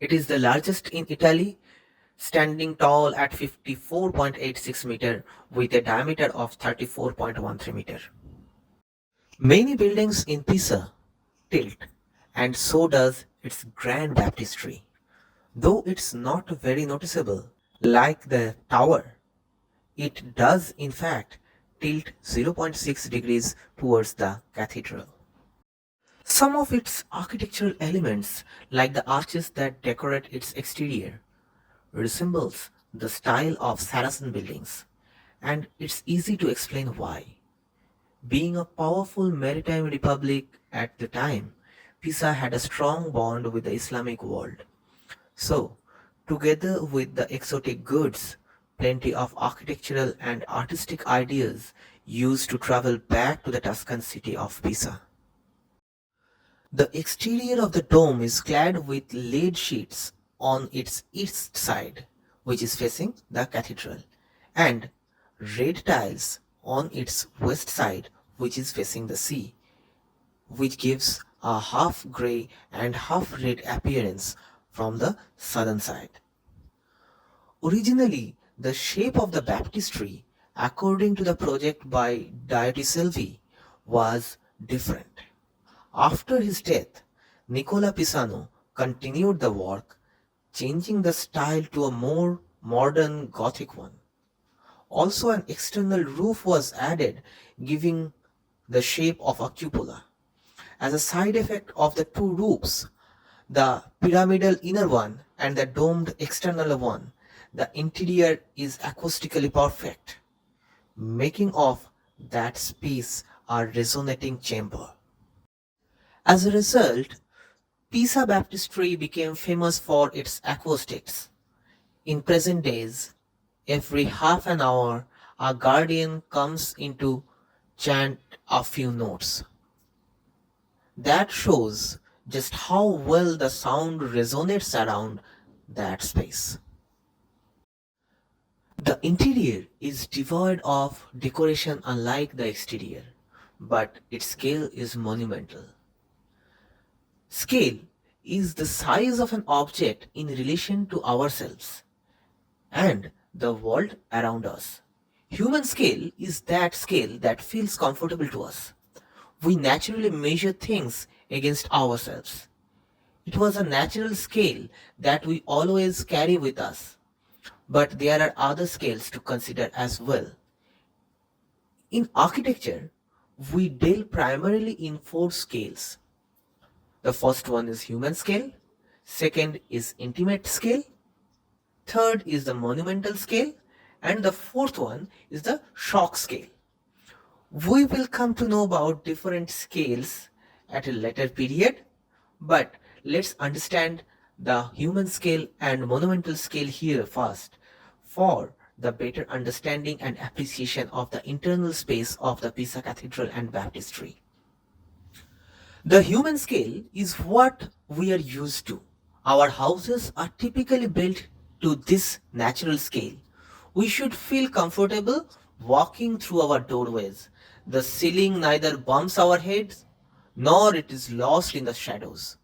It is the largest in Italy, standing tall at 54.86 meter with a diameter of 34.13 meter. Many buildings in Pisa tilt, and so does its grand baptistry, though it's not very noticeable. Like the tower, it does in fact tilt 0.6 degrees towards the cathedral. Some of its architectural elements, like the arches that decorate its exterior, resembles the style of Saracen buildings, and it's easy to explain why. Being a powerful maritime republic at the time, Pisa had a strong bond with the Islamic world. So, together with the exotic goods, plenty of architectural and artistic ideas used to travel back to the Tuscan city of Pisa. The exterior of the dome is clad with lead sheets on its east side, which is facing the cathedral, and red tiles on its west side, which is facing the sea, which gives a half grey and half red appearance from the southern side. Originally, the shape of the baptistry, according to the project by Diotiselvi, was different. After his death, Nicola Pisano continued the work, changing the style to a more modern Gothic one. Also, an external roof was added, giving the shape of a cupola. As a side effect of the two roofs, the pyramidal inner one and the domed external one, the interior is acoustically perfect, making of that space a resonating chamber. As a result, Pisa Baptistry became famous for its acoustics. In present days, every half an hour, a guardian comes in to chant a few notes. That shows just how well the sound resonates around that space. The interior is devoid of decoration unlike the exterior, but its scale is monumental. Scale is the size of an object in relation to ourselves and the world around us. Human scale is that scale that feels comfortable to us. We naturally measure things against ourselves. It was a natural scale that we always carry with us. But there are other scales to consider as well. In architecture, we deal primarily in four scales. The first one is human scale, second is intimate scale, third is the monumental scale, and the fourth one is the shock scale. We will come to know about different scales at a later period, but let's understand the human scale and monumental scale here first for the better understanding and appreciation of the internal space of the Pisa Cathedral and Baptistry. The human scale is what we are used to. Our houses are typically built to this natural scale. We should feel comfortable walking through our doorways. The ceiling neither bumps our heads nor it is lost in the shadows.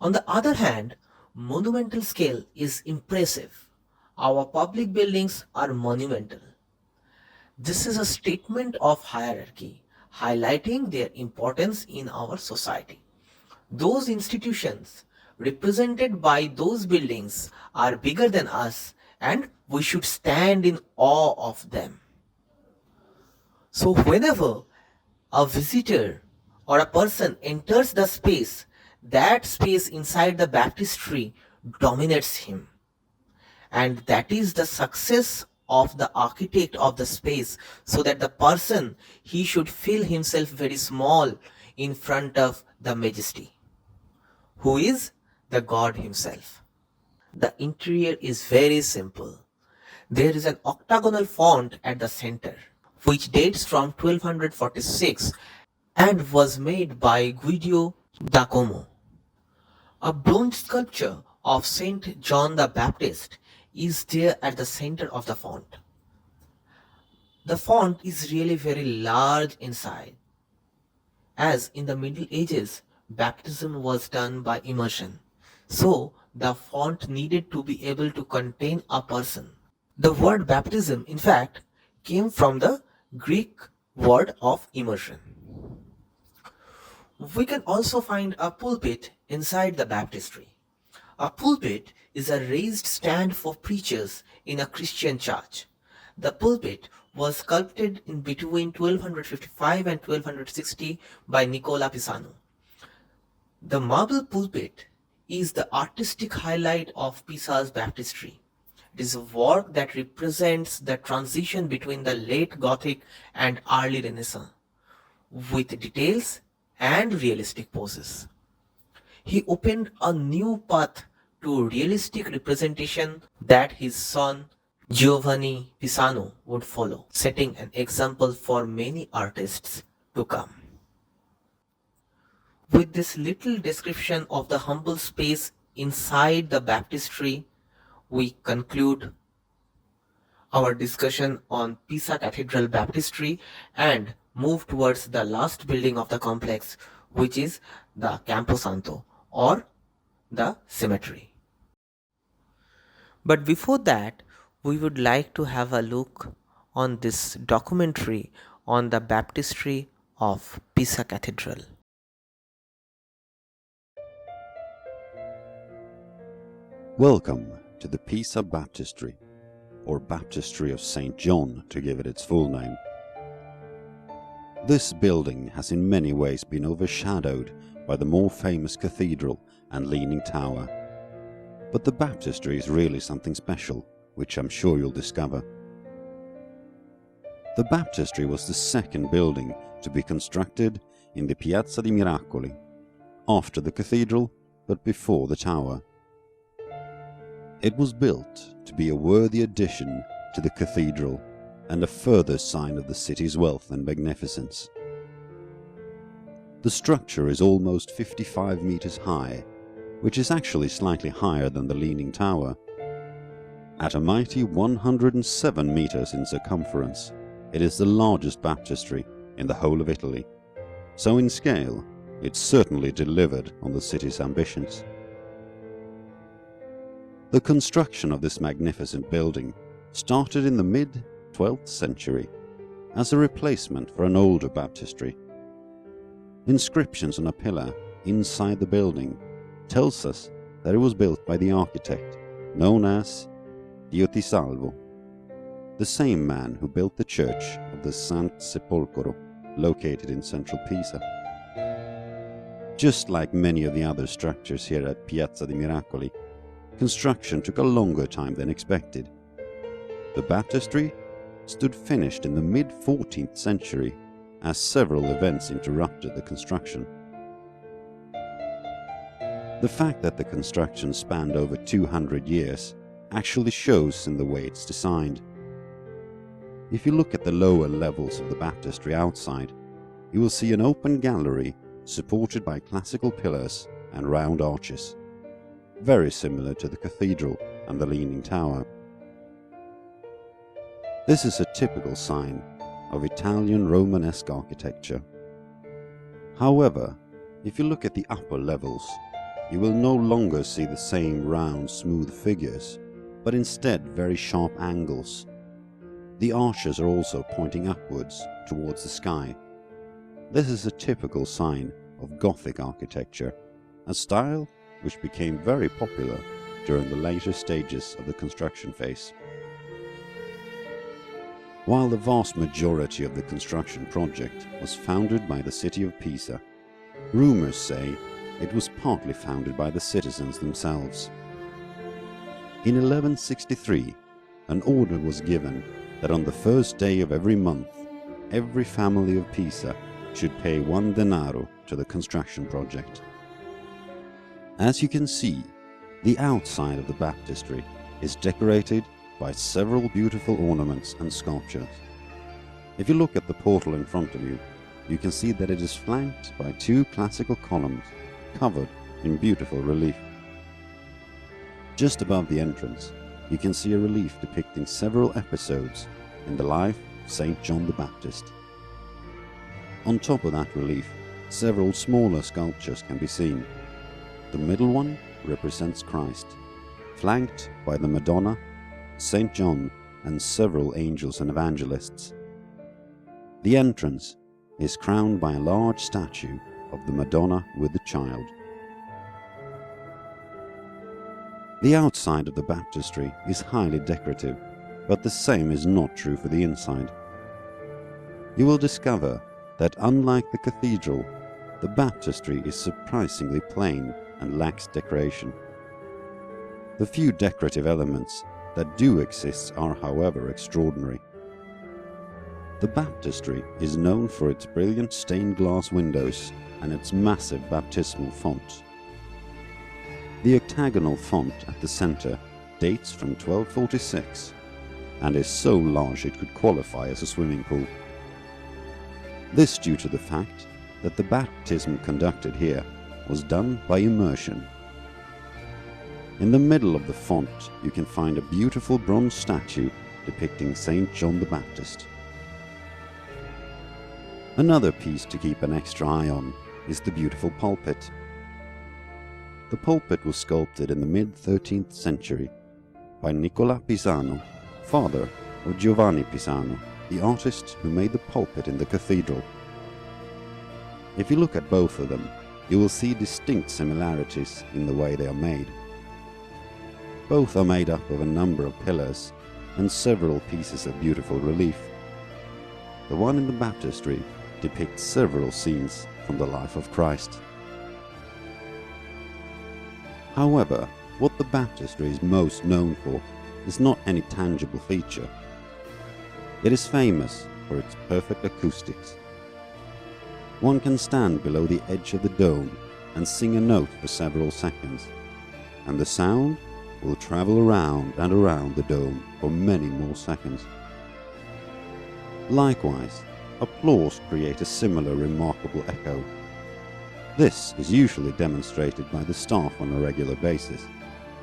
On the other hand, monumental scale is impressive. Our public buildings are monumental. This is a statement of hierarchy, highlighting their importance in our society. Those institutions represented by those buildings are bigger than us and we should stand in awe of them. So whenever a visitor or a person enters the space, that space inside the baptistry dominates him. And that is the success of the architect of the space, so that the person, he should feel himself very small in front of the majesty, who is the God himself. The interior is very simple. There is an octagonal font at the center, which dates from 1246 and was made by Guido da Como. A bronze sculpture of Saint John the Baptist is there at the center of the font. The font is really very large inside, as in the Middle Ages, baptism was done by immersion. So the font needed to be able to contain a person. The word baptism, in fact, came from the Greek word of immersion. We can also find a pulpit inside the baptistry. A pulpit is a raised stand for preachers in a Christian church. The pulpit was sculpted in between 1255 and 1260 by Nicola Pisano. The marble pulpit is the artistic highlight of Pisa's baptistry. It is a work that represents the transition between the late Gothic and early Renaissance, with details and realistic poses. He opened a new path to realistic representation that his son Giovanni Pisano would follow, setting an example for many artists to come. With this little description of the humble space inside the baptistry, we conclude our discussion on Pisa Cathedral Baptistry and move towards the last building of the complex, which is the Camposanto or the cemetery. But before that, we would like to have a look on this documentary on the baptistry of Pisa Cathedral.
Welcome to the Pisa Baptistry, or Baptistry of St. John to give it its full name. This building has in many ways been overshadowed by the more famous cathedral and leaning tower. But the baptistry is really something special, which I'm sure you'll discover. The baptistry was the second building to be constructed in the Piazza di Miracoli, after the cathedral but before the tower. It was built to be a worthy addition to the cathedral and a further sign of the city's wealth and magnificence. The structure is almost 55 meters high, which is actually slightly higher than the Leaning Tower. At a mighty 107 meters in circumference, it is the largest baptistry in the whole of Italy. So in scale, it certainly delivered on the city's ambitions. The construction of this magnificent building started in the mid-12th century as a replacement for an older baptistry. Inscriptions on a pillar inside the building tells us that it was built by the architect known as Diotisalvo, the same man who built the church of the Sant Sepolcro located in central Pisa. Just like many of the other structures here at Piazza dei Miracoli, construction took a longer time than expected. The baptistry stood finished in the mid-14th century as several events interrupted the construction. The fact that the construction spanned over 200 years actually shows in the way it's designed. If you look at the lower levels of the baptistry outside, you will see an open gallery supported by classical pillars and round arches, very similar to the cathedral and the Leaning Tower. This is a typical sign of Italian Romanesque architecture. However, if you look at the upper levels, you will no longer see the same round, smooth figures, but instead very sharp angles. The arches are also pointing upwards towards the sky. This is a typical sign of Gothic architecture, a style which became very popular during the later stages of the construction phase. While the vast majority of the construction project was founded by the city of Pisa, rumors say it was partly founded by the citizens themselves. In 1163, an order was given that on the first day of every month, every family of Pisa should pay 1 denaro to the construction project. As you can see, the outside of the baptistry is decorated by several beautiful ornaments and sculptures. If you look at the portal in front of you, you can see that it is flanked by 2 classical columns covered in beautiful relief. Just above the entrance, you can see a relief depicting several episodes in the life of Saint John the Baptist. On top of that relief, several smaller sculptures can be seen. The middle one represents Christ, flanked by the Madonna, Saint John, and several angels and evangelists. The entrance is crowned by a large statue of the Madonna with the Child. The outside of the baptistry is highly decorative, but the same is not true for the inside. You will discover that unlike the cathedral, the baptistry is surprisingly plain and lacks decoration. The few decorative elements that do exist are, however, extraordinary. The baptistry is known for its brilliant stained glass windows and its massive baptismal font. The octagonal font at the center dates from 1246 and is so large it could qualify as a swimming pool. This due to the fact that the baptism conducted here was done by immersion. In the middle of the font you can find a beautiful bronze statue depicting Saint John the Baptist. Another piece to keep an extra eye on is the beautiful pulpit. The pulpit was sculpted in the mid-13th century by Nicola Pisano, father of Giovanni Pisano, the artist who made the pulpit in the cathedral. If you look at both of them, you will see distinct similarities in the way they are made. Both are made up of a number of pillars and several pieces of beautiful relief. The one in the baptistry depicts several scenes from the life of Christ. However, what the baptistry is most known for is not any tangible feature. It is famous for its perfect acoustics. One can stand below the edge of the dome and sing a note for several seconds, and the sound will travel around and around the dome for many more seconds. Likewise, applause creates a similar remarkable echo. This is usually demonstrated by the staff on a regular basis,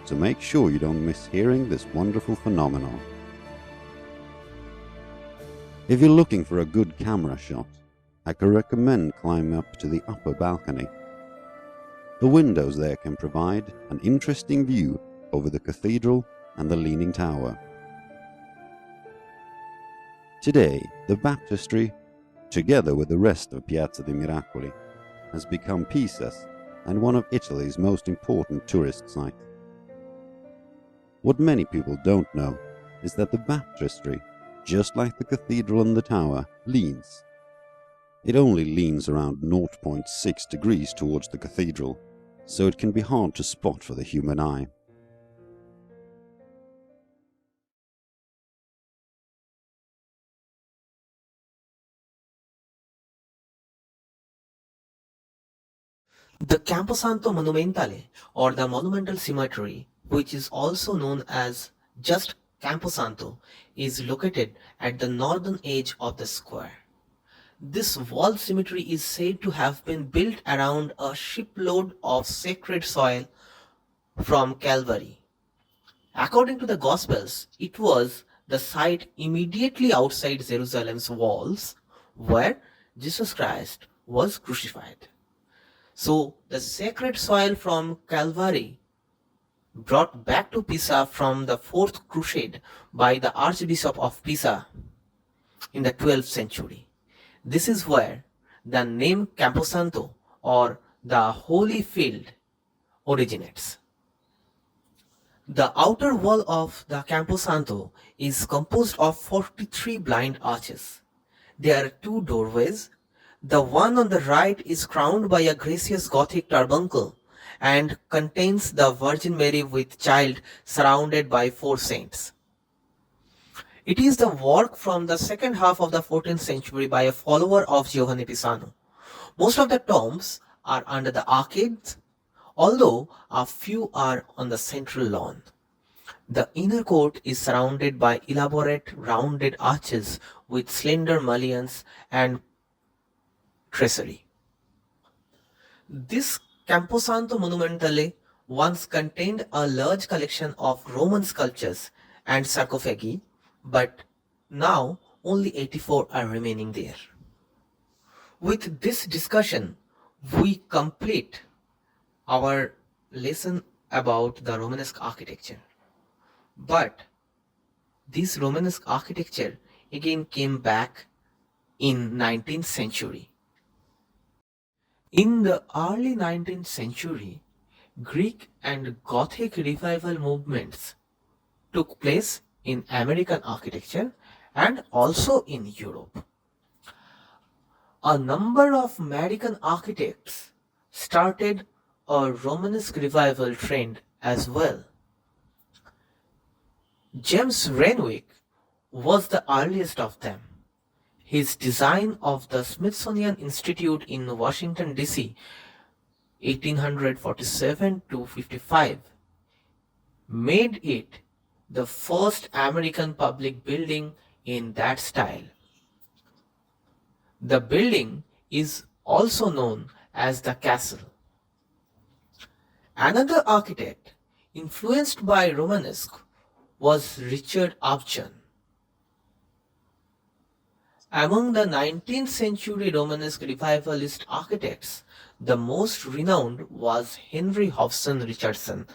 so make sure you don't miss hearing this wonderful phenomenon. If you're looking for a good camera shot, I could recommend climbing up to the upper balcony. The windows there can provide an interesting view over the cathedral and the Leaning Tower. Today, the baptistry, together with the rest of Piazza dei Miracoli, has become Pisa's and one of Italy's most important tourist sites. What many people don't know is that the baptistry, just like the cathedral and the tower, leans. It only leans around 0.6 degrees towards the cathedral, so it can be hard to spot for the human eye.
The Camposanto Monumentale, or the Monumental Cemetery, which is also known as just Camposanto, is located at the northern edge of the square. This walled cemetery is said to have been built around a shipload of sacred soil from Calvary. According to the Gospels, it was the site immediately outside Jerusalem's walls where Jesus Christ was crucified. So the sacred soil from Calvary, brought back to Pisa from the Fourth Crusade by the Archbishop of Pisa in the 12th century. This is where the name Camposanto, or the Holy Field, originates. The outer wall of the Camposanto is composed of 43 blind arches. There are two doorways. The one on the right is crowned by a gracious Gothic carbuncle and contains the Virgin Mary with child surrounded by 4 saints. It is the work from the second half of the 14th century by a follower of Giovanni Pisano. Most of the tombs are under the arcades, although a few are on the central lawn. The inner court is surrounded by elaborate rounded arches with slender mullions and tracery. This Camposanto Monumentale once contained a large collection of Roman sculptures and sarcophagi, but now only 84 are remaining there. With this discussion, we complete our lesson about the Romanesque architecture. But this Romanesque architecture again came back in 19th century. In the early 19th century, Greek and Gothic revival movements took place in American architecture and also in Europe. A number of American architects started a Romanesque revival trend as well. James Renwick was the earliest of them. His design of the Smithsonian Institute in Washington, D.C., 1847 to 55, made it the first American public building in that style. The building is also known as the castle. Another architect influenced by Romanesque was Richard Upjohn. Among the 19th century Romanesque revivalist architects, the most renowned was Henry Hobson Richardson.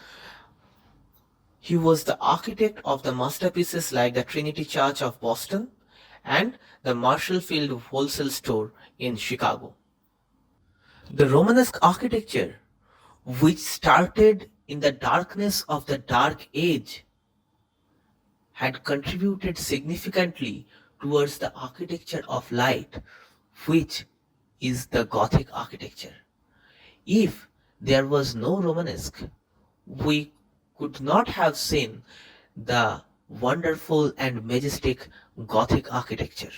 He was the architect of the masterpieces like the Trinity Church of Boston and the Marshall Field Wholesale Store in Chicago. The Romanesque architecture, which started in the darkness of the Dark Age, had contributed significantly towards the architecture of light, which is the Gothic architecture. If there was no Romanesque, we could not have seen the wonderful and majestic Gothic architecture.